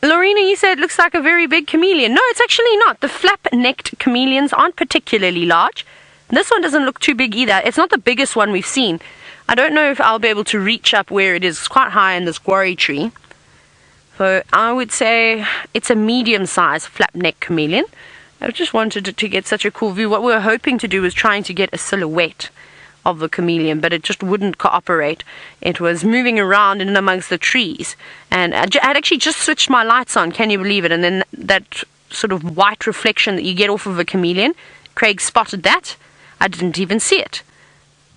Lorena, you said it looks like a very big chameleon. No, it's actually not. The flap-necked chameleons aren't particularly large. This one doesn't look too big either. It's not the biggest one we've seen. I don't know if I'll be able to reach up where it is. It's quite high in this quarry tree. So I would say it's a medium-sized flap-necked chameleon. I just wanted to get such a cool view. What we were hoping to do was trying to get a silhouette of the chameleon, but it just wouldn't cooperate. It was moving around in amongst the trees, and I'd actually just switched my lights on, can you believe it? And then that sort of white reflection that you get off of a chameleon, Craig spotted that. I didn't even see it.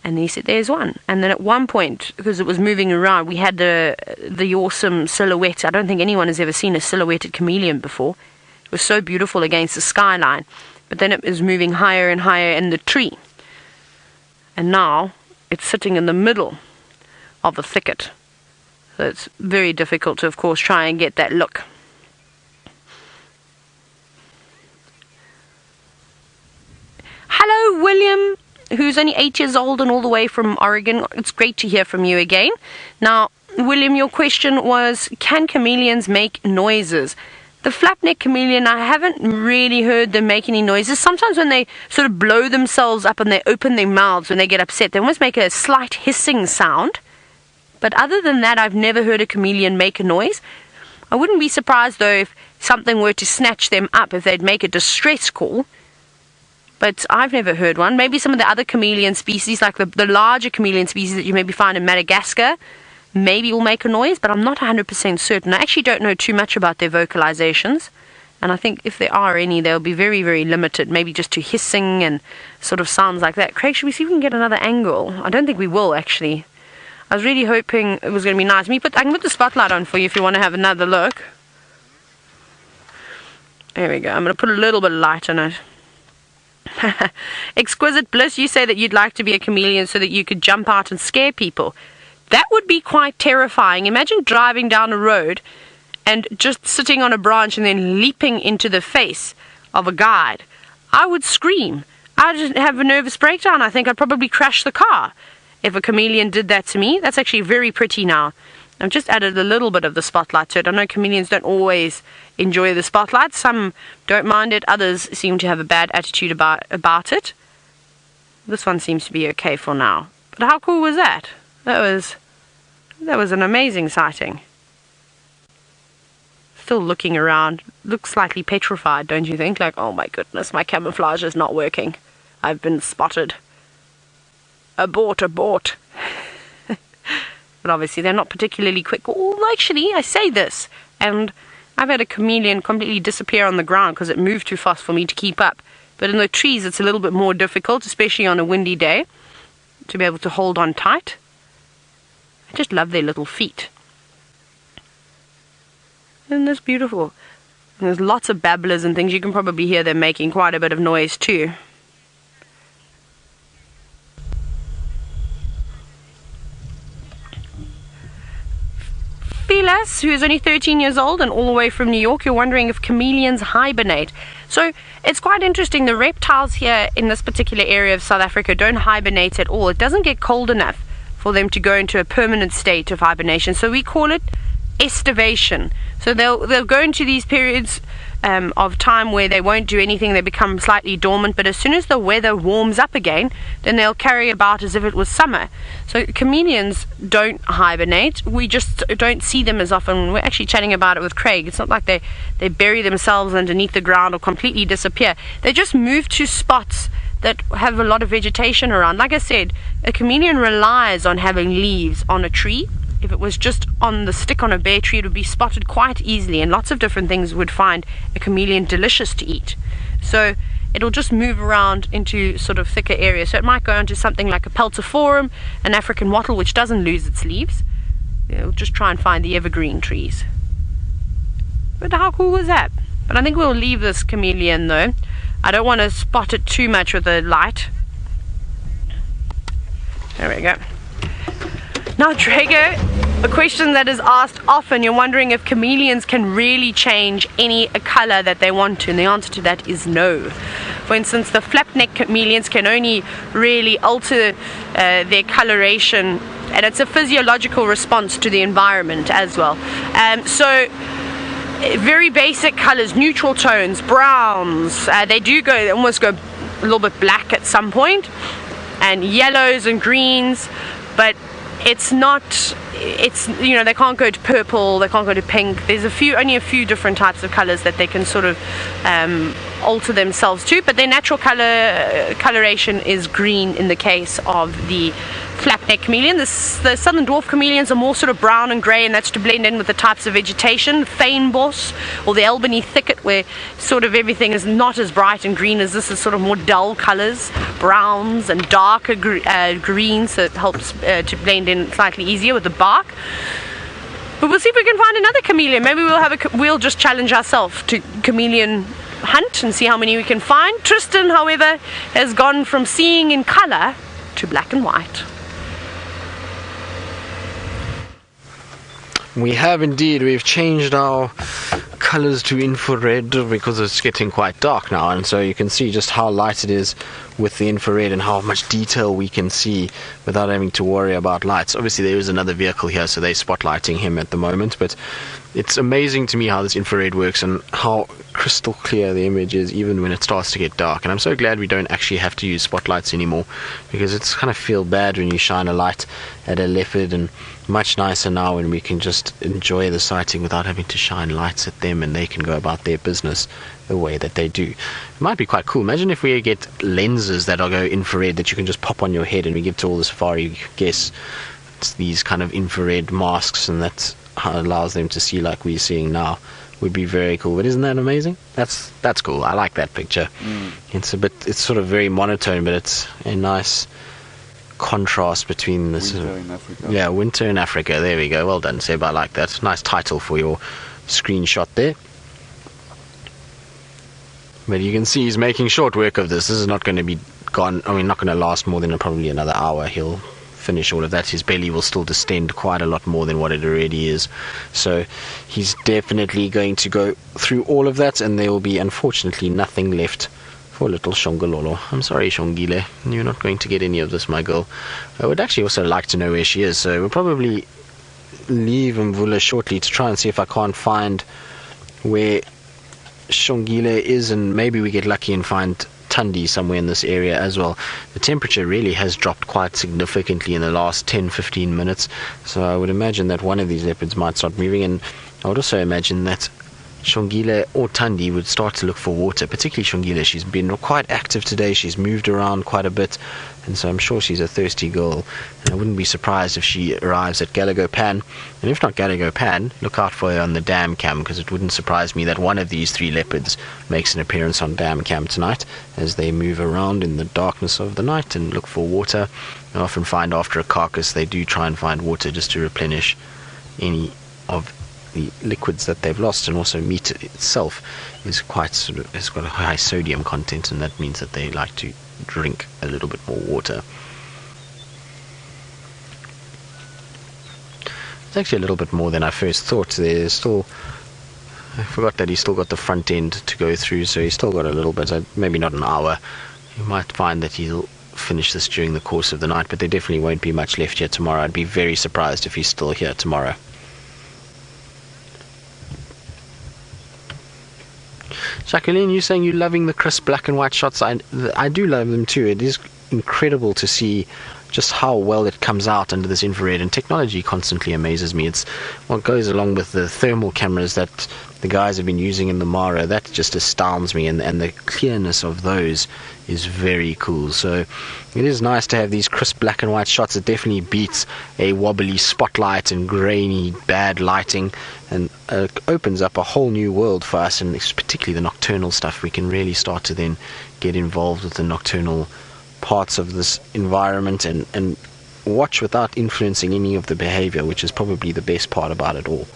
And he said, there's one. And then at one point, because it was moving around, we had the awesome silhouette. I don't think anyone has ever seen a silhouetted chameleon before. It was so beautiful against the skyline. But then it was moving higher and higher in the tree. And now it's sitting in the middle of the thicket. So it's very difficult to, of course, try and get that look. Hello, William, who's only 8 years old and all the way from Oregon. It's great to hear from you again. Now, William, your question was, can chameleons make noises? The flapneck chameleon, I haven't really heard them make any noises. Sometimes when they sort of blow themselves up and they open their mouths when they get upset, they almost make a slight hissing sound. But other than that, I've never heard a chameleon make a noise. I wouldn't be surprised, though, if something were to snatch them up, if they'd make a distress call. But I've never heard one. Maybe some of the other chameleon species, like the larger chameleon species that you maybe find in Madagascar, maybe will make a noise, but I'm not 100% certain. I actually don't know too much about their vocalizations, and I think if there are any, they'll be very, very limited, maybe just to hissing and sort of sounds like that. Craig, should we see if we can get another angle? I don't think we will, actually. I was really hoping it was going to be nice. I can put the spotlight on for you if you want to have another look. There we go. I'm going to put a little bit of light on it. Exquisite Bliss, you say that you'd like to be a chameleon so that you could jump out and scare people. That would be quite terrifying. Imagine driving down a road and just sitting on a branch and then leaping into the face of a guide. I would scream. I'd have a nervous breakdown. I think I'd probably crash the car if a chameleon did that to me. That's actually very pretty now. I've just added a little bit of the spotlight to it. I know chameleons don't always enjoy the spotlight. Some don't mind it. Others seem to have a bad attitude about it. This one seems to be okay for now. But how cool was that? That was an amazing sighting. Still looking around. Looks slightly petrified, don't you think? Like, oh my goodness, my camouflage is not working. I've been spotted. Abort. But obviously they're not particularly quick. Oh, actually, I say this, and I've had a chameleon completely disappear on the ground because it moved too fast for me to keep up. But in the trees, it's a little bit more difficult, especially on a windy day, to be able to hold on tight. I just love their little feet. Isn't this beautiful? And there's lots of babblers and things. You can probably hear them making quite a bit of noise too. Philas, who is only 13 years old and all the way from New York, you're wondering if chameleons hibernate. So it's quite interesting. The reptiles here in this particular area of South Africa don't hibernate at all. It doesn't get cold enough for them to go into a permanent state of hibernation. So we call it estivation. So they'll go into these periods of time where they won't do anything. They become slightly dormant, but as soon as the weather warms up again, then they'll carry about as if it was summer. So chameleons don't hibernate. We just don't see them as often. We're actually chatting about it with Craig. It's not like they bury themselves underneath the ground or completely disappear. They just move to spots that have a lot of vegetation around. Like I said, a chameleon relies on having leaves on a tree. If it was just on the stick on a bare tree, it would be spotted quite easily, and lots of different things would find a chameleon delicious to eat. So it'll just move around into sort of thicker areas. So it might go into something like a peltiforum, an African wattle, which doesn't lose its leaves. It'll just try and find the evergreen trees. But how cool was that? But I think we'll leave this chameleon though. I don't want to spot it too much with the light. There we go. Now, Drago, a question that is asked often, you're wondering if chameleons can really change any color that they want to, and the answer to that is no. For instance, the flap-neck chameleons can only really alter their coloration, and it's a physiological response to the environment as well. So very basic colors, neutral tones, browns, they almost go a little bit black at some point, and yellows and greens, but it's they can't go to purple, they can't go to pink. There's only a few different types of colors that they can sort of alter themselves to, but their natural coloration is green in the case of the flap-neck chameleon. The southern dwarf chameleons are more sort of brown and grey, and that's to blend in with the types of vegetation. Fynbos or the Albany thicket, where sort of everything is not as bright and green as this, is sort of more dull colours, browns and darker greens, so it helps to blend in slightly easier with the bark. But we'll see if we can find another chameleon. Maybe we'll just challenge ourselves to chameleon hunt and see how many we can find. Tristan, however, has gone from seeing in colour to black and white. We have indeed. We've changed our colors to infrared because it's getting quite dark now, and so you can see just how light it is with the infrared and how much detail we can see without having to worry about lights. Obviously there is another vehicle here, so they're spotlighting him at the moment, but it's amazing to me how this infrared works and how crystal clear the image is even when it starts to get dark. And I'm so glad we don't actually have to use spotlights anymore, because it's kind of feel bad when you shine a light at a leopard, and much nicer now when we can just enjoy the sighting without having to shine lights at them and they can go about their business the way that they do. It might be quite cool. Imagine if we get lenses that go infrared that you can just pop on your head, and we give to all the safari guests it's these kind of infrared masks, and that allows them to see like we're seeing now. Would be very cool. But isn't that amazing? That's cool. I like that picture. It's sort of very monotone, but it's a nice contrast between this. Winter in Africa. Yeah, Winter in Africa. There we go. Well done, Seb. I like that. Nice title for your screenshot there. But you can see he's making short work of this. This is not going to be gone. I mean, not going to last more than probably another hour. He'll finish all of that. His belly will still distend quite a lot more than what it already is. So he's definitely going to go through all of that, and there will be, unfortunately, nothing left for little Xongile. I'm sorry, Xongile. You're not going to get any of this, my girl. I would actually also like to know where she is, so we'll probably leave Mvula shortly to try and see if I can't find where Xongile is, and maybe we get lucky and find Tundi somewhere in this area as well. The temperature really has dropped quite significantly in the last 10-15 minutes, so I would imagine that one of these leopards might start moving, and I would also imagine that Xongile or Tundi would start to look for water, particularly Xongile. She's been quite active today. She's moved around quite a bit, and so I'm sure she's a thirsty girl, and I wouldn't be surprised if she arrives at Galago Pan. And if not Galago Pan, look out for her on the dam cam, because it wouldn't surprise me that one of these three leopards makes an appearance on dam cam tonight as they move around in the darkness of the night and look for water. I often find after a carcass they do try and find water just to replenish any of the liquids that they've lost, and also meat itself is quite has got a high sodium content, and that means that they like to drink a little bit more water. It's actually a little bit more than I first thought. There's still, I forgot that he's still got the front end to go through, so he's still got a little bit, maybe not an hour. You might find that he'll finish this during the course of the night, but there definitely won't be much left here tomorrow. I'd be very surprised if he's still here tomorrow. Jacqueline, you saying you're loving the crisp black and white shots. I do love them too. It is incredible to see just how well it comes out under this infrared, and technology constantly amazes me. It's what goes along with the thermal cameras that the guys have been using in the Mara. That just astounds me, and the clearness of those is very cool. So it is nice to have these crisp black and white shots. It definitely beats a wobbly spotlight and grainy bad lighting, and opens up a whole new world for us, and particularly the nocturnal stuff. We can really start to then get involved with the nocturnal parts of this environment and watch without influencing any of the behavior, which is probably the best part about it all.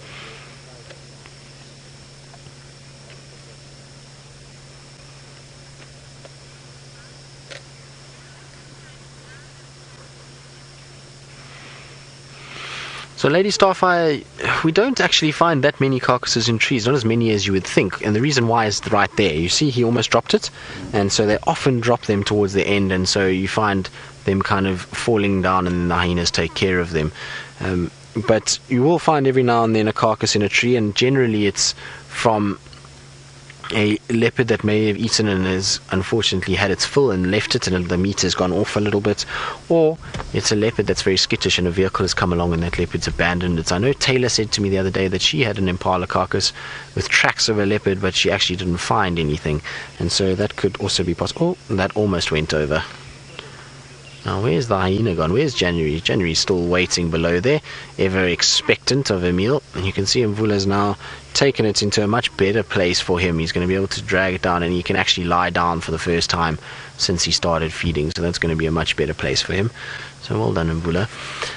So Lady Starfire, we don't actually find that many carcasses in trees, not as many as you would think, and the reason why is right there. You see he almost dropped it, and so they often drop them towards the end, and so you find them kind of falling down and the hyenas take care of them. But you will find every now and then a carcass in a tree, and generally it's from a leopard that may have eaten and has unfortunately had its fill and left it, and the meat has gone off a little bit, or it's a leopard that's very skittish and a vehicle has come along and that leopard's abandoned it. I know Taylor said to me the other day that she had an impala carcass with tracks of a leopard, but she actually didn't find anything, and so that could also be possible. Oh, that almost went over. Now where's the hyena gone? Where's January? January's still waiting below there, ever expectant of a meal, and you can see Mvula's now taken it into a much better place for him. He's going to be able to drag it down, and he can actually lie down for the first time since he started feeding, so that's going to be a much better place for him. So well done, Mvula.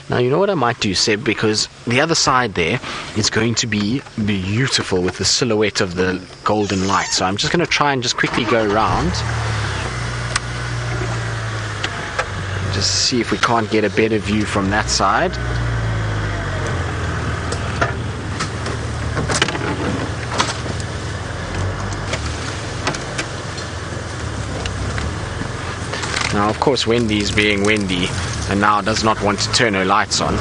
Now you know what I might do, Seb, because the other side there is going to be beautiful with the silhouette of the golden light, so I'm just going to try and just quickly go around, just see if we can't get a better view from that side. Now of course Wendy's being Wendy and now does not want to turn her lights on,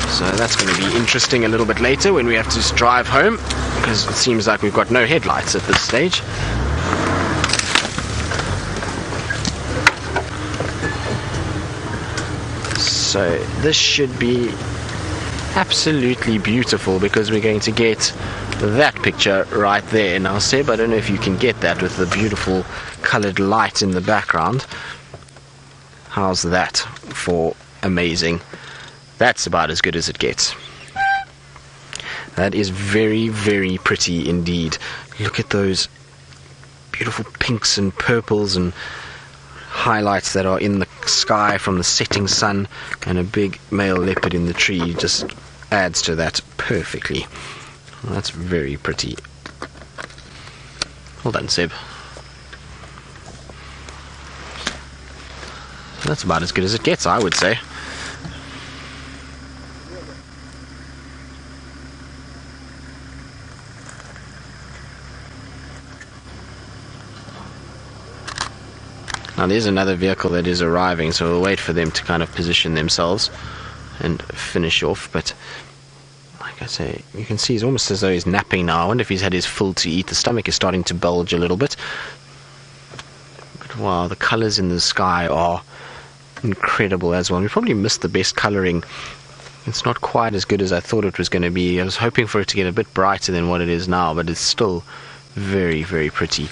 so that's going to be interesting a little bit later when we have to drive home, because it seems like we've got no headlights at this stage. So this should be absolutely beautiful, because we're going to get that picture right there. Now Seb, I don't know if you can get that with the beautiful colored light in the background. How's that for amazing? That's about as good as it gets. That is very, very pretty indeed. Look at those beautiful pinks and purples and highlights that are in the sky from the setting sun, and a big male leopard in the tree just adds to that perfectly. Well, that's very pretty. Well done, Seb. That's about as good as it gets, I would say. Now there's another vehicle that is arriving, so we'll wait for them to kind of position themselves and finish off. But like I say, you can see he's almost as though he's napping now. I wonder if he's had his full to eat. The stomach is starting to bulge a little bit. But wow, the colours in the sky are incredible as well. We probably missed the best colouring. It's not quite as good as I thought it was going to be. I was hoping for it to get a bit brighter than what it is now, but it's still very, very pretty.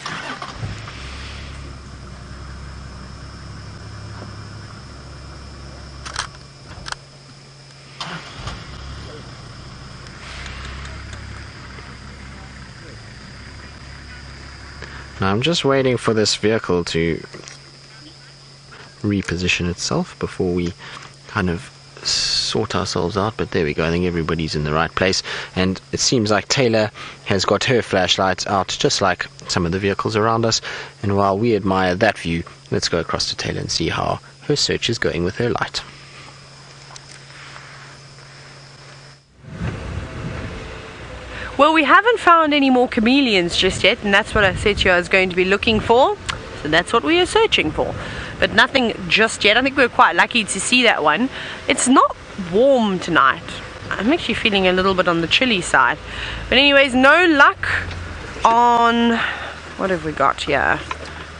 Now I'm just waiting for this vehicle to reposition itself before we kind of sort ourselves out, but there we go. I think everybody's in the right place, and it seems like Taylor has got her flashlights out just like some of the vehicles around us. And while we admire that view, let's go across to Taylor and see how her search is going with her light. Well, we haven't found any more chameleons just yet, and that's what I said to you I was going to be looking for. So that's what we are searching for. But nothing just yet. I think we were quite lucky to see that one. It's not warm tonight. I'm actually feeling a little bit on the chilly side. But anyways, no luck on... what have we got here?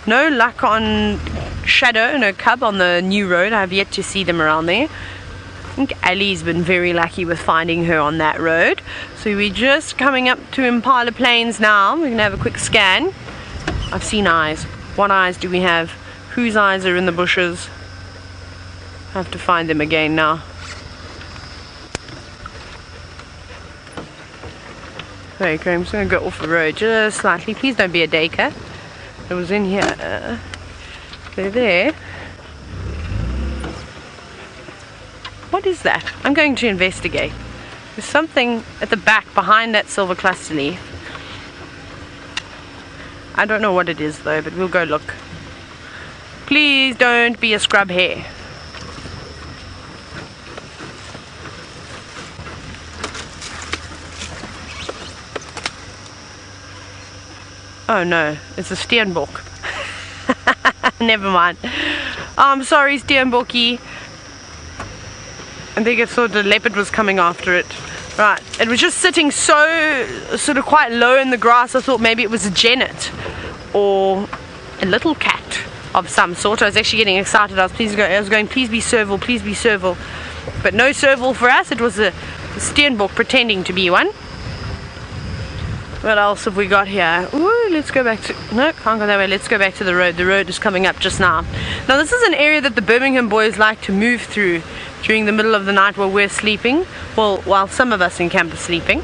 No luck on Shadow, no cub on the new road. I have yet to see them around there. I think Ali's been very lucky with finding her on that road. So we're just coming up to Impala Plains now. We're going to have a quick scan. I've seen eyes. What eyes do we have? Whose eyes are in the bushes? I have to find them again now. Okay, I'm just going to go off the road just slightly. Please don't be a daker. It was in here. They're there. What is that? I'm going to investigate. There's something at the back behind that silver cluster leaf. I don't know what it is though, but we'll go look. Please don't be a scrub hare. Oh no, it's a steenbok. Never mind. I'm sorry, steenbokkie. I think it thought the leopard was coming after it. Right, it was just sitting so sort of quite low in the grass. I thought maybe it was a genet or a little cat of some sort. I was actually getting excited. I was going, please be serval, please be serval. But no serval for us. It was a steenbok pretending to be one. What else have we got here? Ooh, let's go back to... no, can't go that way. Let's go back to the road. The road is coming up just now. Now, this is an area that the Birmingham boys like to move through during the middle of the night while we're sleeping. Well, while some of us in camp are sleeping.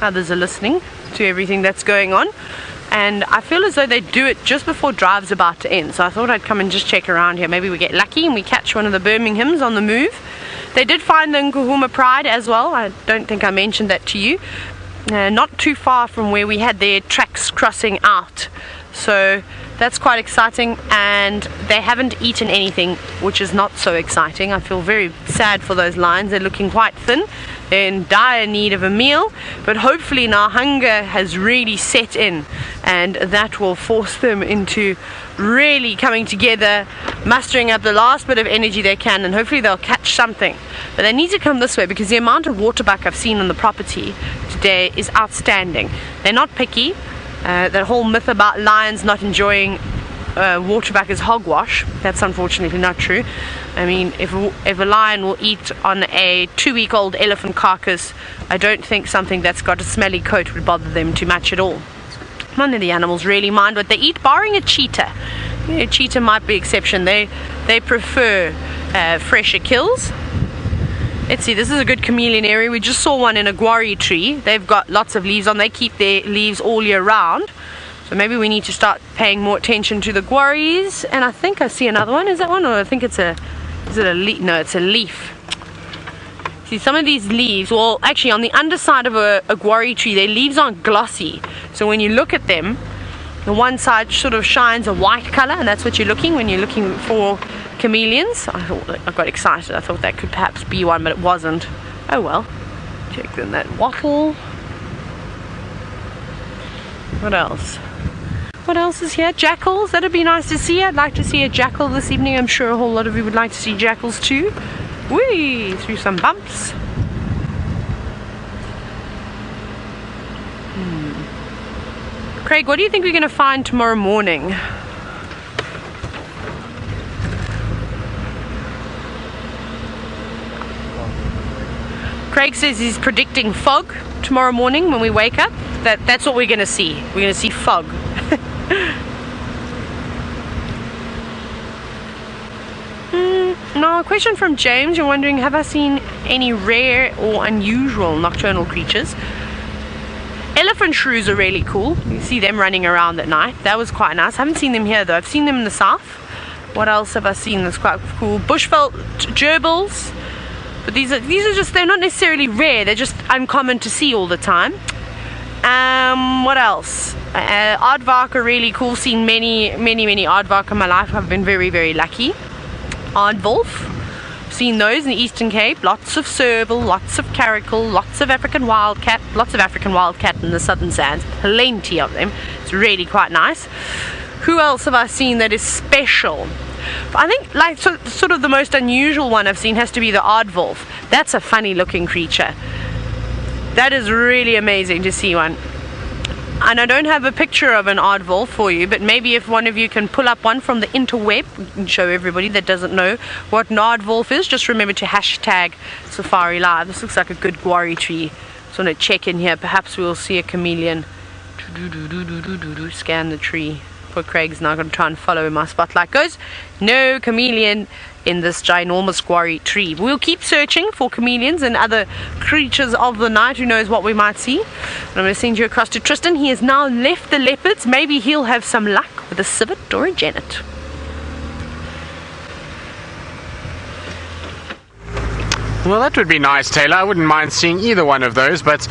Others are listening to everything that's going on. And I feel as though they do it just before drive's about to end. So I thought I'd come and just check around here. Maybe we get lucky and we catch one of the Birminghams on the move. They did find the Nkuhuma Pride as well. I don't think I mentioned that to you. Not too far from where we had their tracks crossing out, so that's quite exciting. And they haven't eaten anything, which is not so exciting. I feel very sad for those lions. They're looking quite thin. They're in dire need of a meal, but hopefully now hunger has really set in, and that will force them into really coming together, mustering up the last bit of energy they can, and hopefully they'll catch something. But they need to come this way, because the amount of waterbuck I've seen on the property today is outstanding. They're not picky. That whole myth about lions not enjoying waterbuck is hogwash. That's unfortunately not true. I mean, if a lion will eat on a 2-week-old elephant carcass, I don't think something that's got a smelly coat would bother them too much at all. None of the animals really mind what they eat, barring a cheetah. A cheetah might be exception. They prefer fresher kills. Let's see, this is a good chameleon area. We just saw one in a guarri tree. They've got lots of leaves on. They keep their leaves all year round. So maybe we need to start paying more attention to the quarries. And I think I see another one. Is that one? Or I think it's a... Is it a leaf? No, it's a leaf. See, some of these leaves, well, actually on the underside of a guarri tree, their leaves aren't glossy. So when you look at them, the one side sort of shines a white color, and that's what you're looking when you're looking for chameleons. I got excited. I thought that could perhaps be one, but it wasn't. Oh well. Check then that wattle. What else? What else is here? Jackals. That'd be nice to see. I'd like to see a jackal this evening. I'm sure a whole lot of you would like to see jackals too. Whee! Through some bumps. Craig, what do you think we're going to find tomorrow morning? Craig says he's predicting fog tomorrow morning when we wake up. That's what we're going to see. We're going to see fog. Now, a question from James. You're wondering, have I seen any rare or unusual nocturnal creatures? Elephant shrews are really cool. You see them running around at night. That was quite nice. I haven't seen them here though. I've seen them in the south. What else have I seen that's quite cool? Bushveld gerbils. But these are just, they're not necessarily rare. They're just uncommon to see all the time. What else? Aardvark are really cool. Seen many aardvark in my life. I've been very, very lucky. Aardwolf. Seen those in the Eastern Cape. Lots of serval, lots of caracal, lots of African wildcat in the southern sands. Plenty of them. It's really quite nice. Who else have I seen that is special? I think like sort of the most unusual one I've seen has to be the aardwolf. That's a funny looking creature. That is really amazing to see one. And I don't have a picture of an aardwolf for you, but maybe if one of you can pull up one from the interweb and show everybody that doesn't know what an aardwolf is, just remember to hashtag Safari Live. This looks like a good guarri tree. Just want to check in here. Perhaps we'll see a chameleon. Scan the tree. Poor Craig's now going to try and follow where my spotlight goes. No chameleon in this ginormous guarri tree. We'll keep searching for chameleons and other creatures of the night. Who knows what we might see. And I'm going to send you across to Tristan. He has now left the leopards. Maybe he'll have some luck with a civet or a genet. Well, that would be nice, Taylor. I wouldn't mind seeing either one of those, but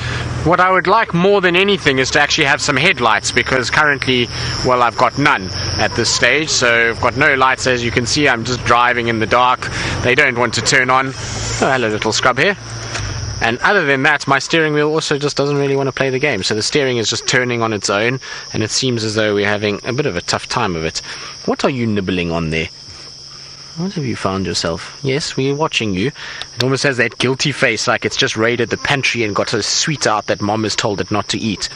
what I would like more than anything is to actually have some headlights, because currently, well, I've got none at this stage, so I've got no lights. As you can see, I'm just driving in the dark. They don't want to turn on. Oh, hello, little scrub here. And other than that, my steering wheel also just doesn't really want to play the game, so the steering is just turning on its own, and it seems as though we're having a bit of a tough time of it. What are you nibbling on there? What have you found yourself? Yes, we're watching you. It almost has that guilty face, like it's just raided the pantry and got a sweet out that mom has told it not to eat.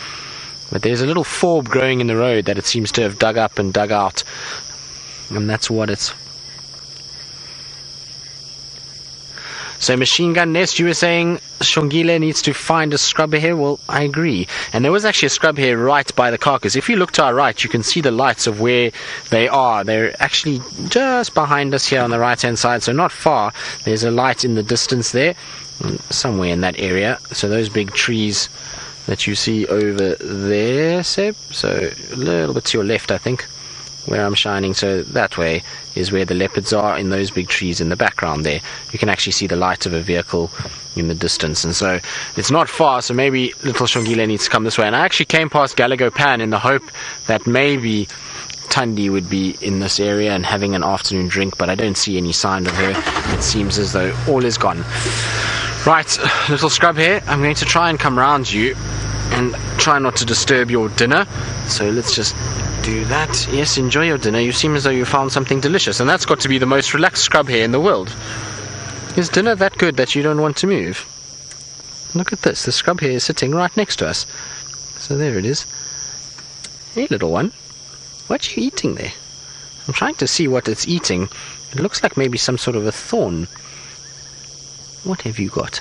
But there's a little forb growing in the road that it seems to have dug up and dug out. And that's what it's... So Machine Gun Nest, you were saying Xongile needs to find a scrub here? Well, I agree. And there was actually a scrub here right by the carcass. If you look to our right, you can see the lights of where they are. They're actually just behind us here on the right-hand side, so not far. There's a light in the distance there, somewhere in that area. So those big trees that you see over there, Seb, so a little bit to your left, I think, where I'm shining. So that way is where the leopards are, in those big trees in the background there. You can actually see the light of a vehicle in the distance, and so it's not far, so maybe little Xongile needs to come this way. And I actually came past Galago Pan in the hope that maybe Tundi would be in this area and having an afternoon drink, but I don't see any sign of her. It seems as though all is gone. Right, little scrub here, I'm going to try and come round you and try not to disturb your dinner, so let's just do that. Yes, enjoy your dinner. You seem as though you found something delicious, and that's got to be the most relaxed scrub here in the world. Is dinner that good that you don't want to move? Look at this. The scrub here is sitting right next to us. So there it is. Hey, little one. What are you eating there? I'm trying to see what it's eating. It looks like maybe some sort of a thorn. What have you got?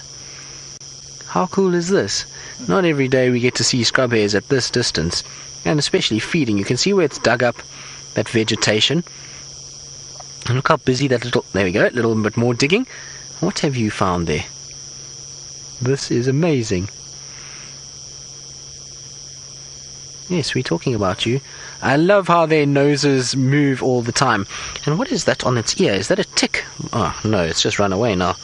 How cool is this? Not every day we get to see scrub hares at this distance. And especially feeding. You can see where it's dug up that vegetation. And look how busy that little... There we go, a little bit more digging. What have you found there? This is amazing. Yes, we're talking about you. I love how their noses move all the time. And what is that on its ear? Is that a tick? Oh, no, it's just run away now.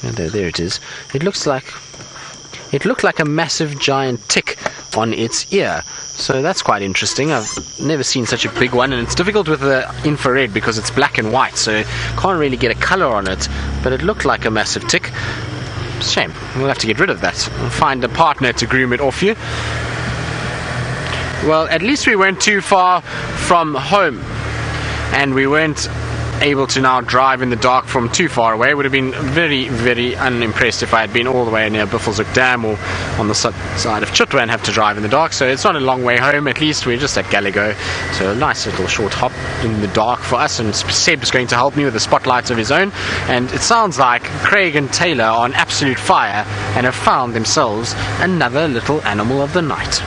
There it is. It looked like a massive giant tick on its ear. So that's quite interesting. I've never seen such a big one, and it's difficult with the infrared because it's black and white, so can't really get a color on it. But it looked like a massive tick. Shame. We'll have to get rid of that and find a partner to groom it off you. Well, at least we weren't too far from home, and we weren't able to now drive in the dark from too far away. It would have been very, very unimpressed if I had been all the way near Buffelshoek Dam or on the side of Chitwa and have to drive in the dark. So it's not a long way home. At least we're just at Gallego, so a nice little short hop in the dark for us. And Seb's going to help me with a spotlight of his own, and it sounds like Craig and Taylor are on absolute fire and have found themselves another little animal of the night.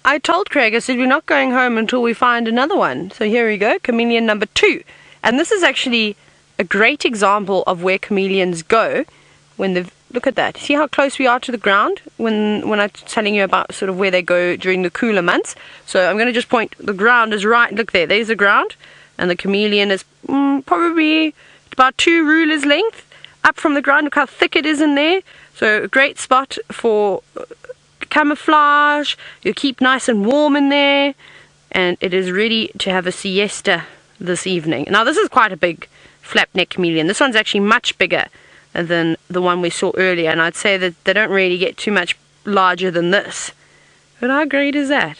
I told Craig, I said, we're not going home until we find another one. So here we go, chameleon number 2. And this is actually a great example of where chameleons go when they've... Look at that. See how close we are to the ground when I'm telling you about sort of where they go during the cooler months. So I'm going to just point, the ground is right. Look there, there's the ground. And the chameleon is probably about 2 rulers length up from the ground. Look how thick it is in there. So a great spot for... camouflage. You keep nice and warm in there, and it is ready to have a siesta this evening. Now this is quite a big flap-neck chameleon. This one's actually much bigger than the one we saw earlier, and I'd say that they don't really get too much larger than this. But how great is that?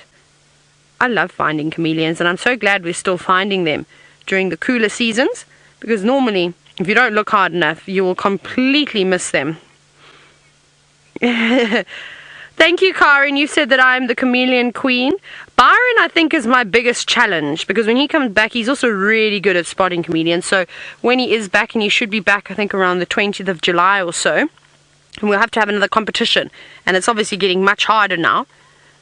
I love finding chameleons, and I'm so glad we're still finding them during the cooler seasons, because normally if you don't look hard enough you will completely miss them. Thank you, Karen. You said that I'm the chameleon queen. Byron, I think, is my biggest challenge, because when he comes back, he's also really good at spotting chameleons. So when he is back, and he should be back, I think, around the 20th of July or so, and we'll have to have another competition. And it's obviously getting much harder now.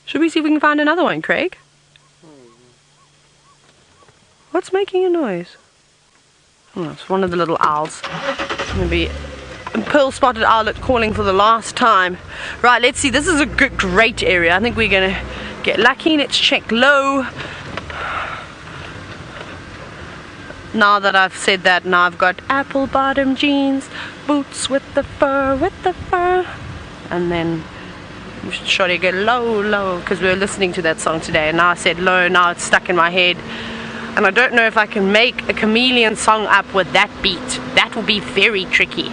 Should we see if we can find another one, Craig? What's making a noise? Oh, it's one of the little owls. Maybe... Pearl spotted owlet calling for the last time. Right, let's see. This is a great area. I think we're going to get lucky. Let's check low. Now that I've said that, now I've got apple bottom jeans, boots with the fur, and then should I go low, because we were listening to that song today, and now I said low, now it's stuck in my head. And I don't know if I can make a chameleon song up with that beat. That will be very tricky.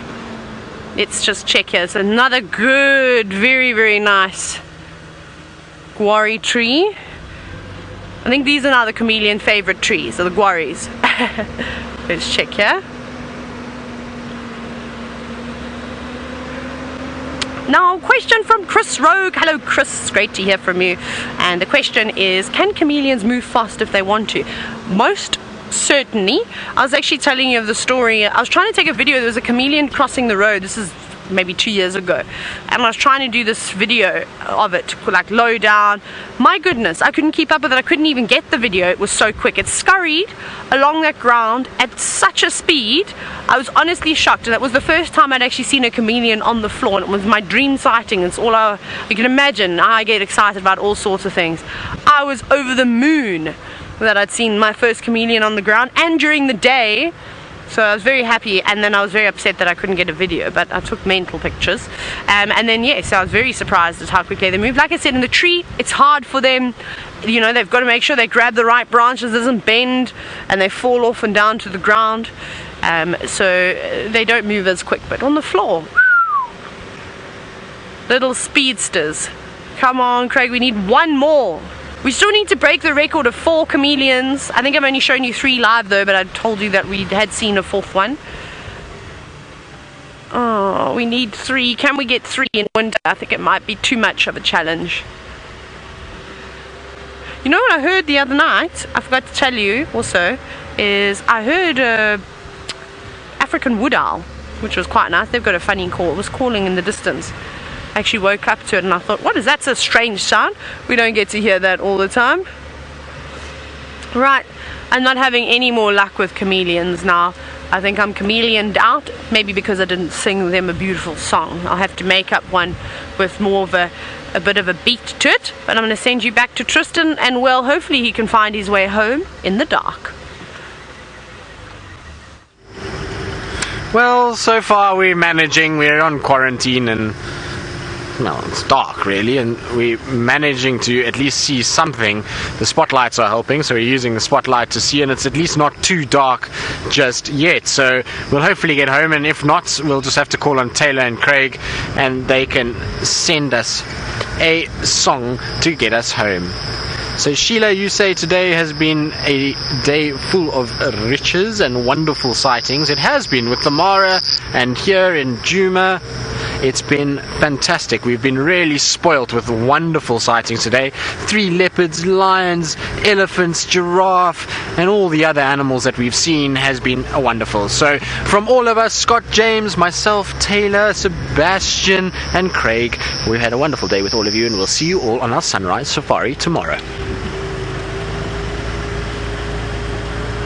Let's just check here. It's another good, very, very nice guarri tree. I think these are now the chameleon favorite trees, or the guarris. Let's check here. Now, question from Chris Rogue. Hello, Chris. Great to hear from you. And the question is, can chameleons move fast if they want to? Most certainly. I was actually telling you of the story. I was trying to take a video. There was a chameleon crossing the road. This is maybe 2 years ago, and I was trying to do this video of it, like low down. My goodness, I couldn't keep up with it. I couldn't even get the video. It was so quick. It scurried along that ground at such a speed. I was honestly shocked, and that was the first time I'd actually seen a chameleon on the floor, and it was my dream sighting. It's all you can imagine. I get excited about all sorts of things. I was over the moon that I'd seen my first chameleon on the ground, and during the day. So I was very happy, and then I was very upset that I couldn't get a video, but I took mental pictures. And then yes, I was very surprised at how quickly they moved. Like I said, in the tree, it's hard for them. You know, they've got to make sure they grab the right branches, doesn't bend, and they fall off and down to the ground. So they don't move as quick. But on the floor, little speedsters. Come on, Craig, we need one more. We still need to break the record of 4 chameleons. I think I've only shown you 3 live though, but I told you that we had seen a 4th one. Oh, we need 3. Can we get 3 in winter? I think it might be too much of a challenge. You know what I heard the other night? I forgot to tell you also, is I heard African wood owl, which was quite nice. They've got a funny call. It was calling in the distance. I actually woke up to it and I thought, what is that? It's a strange sound. We don't get to hear that all the time. Right, I'm not having any more luck with chameleons now. I think I'm chameleoned out, maybe because I didn't sing them a beautiful song. I'll have to make up one with more of a bit of a beat to it. But I'm going to send you back to Tristan, and well, hopefully he can find his way home in the dark. Well, so far we're managing. We're on quarantine and, well, it's dark really, and we're managing to at least see something. The spotlights are helping, so we're using the spotlight to see, and it's at least not too dark just yet. So we'll hopefully get home, and if not, we'll just have to call on Taylor and Craig, and they can send us a song to get us home. So Sheila, you say today has been a day full of riches and wonderful sightings. It has been with the Mara and here in Djuma. It's been fantastic. We've been really spoilt with wonderful sightings today. 3 leopards, lions, elephants, giraffe, and all the other animals that we've seen has been wonderful. So from all of us, Scott, James, myself, Taylor, Sebastian, and Craig, we've had a wonderful day with all of you, and we'll see you all on our sunrise safari tomorrow.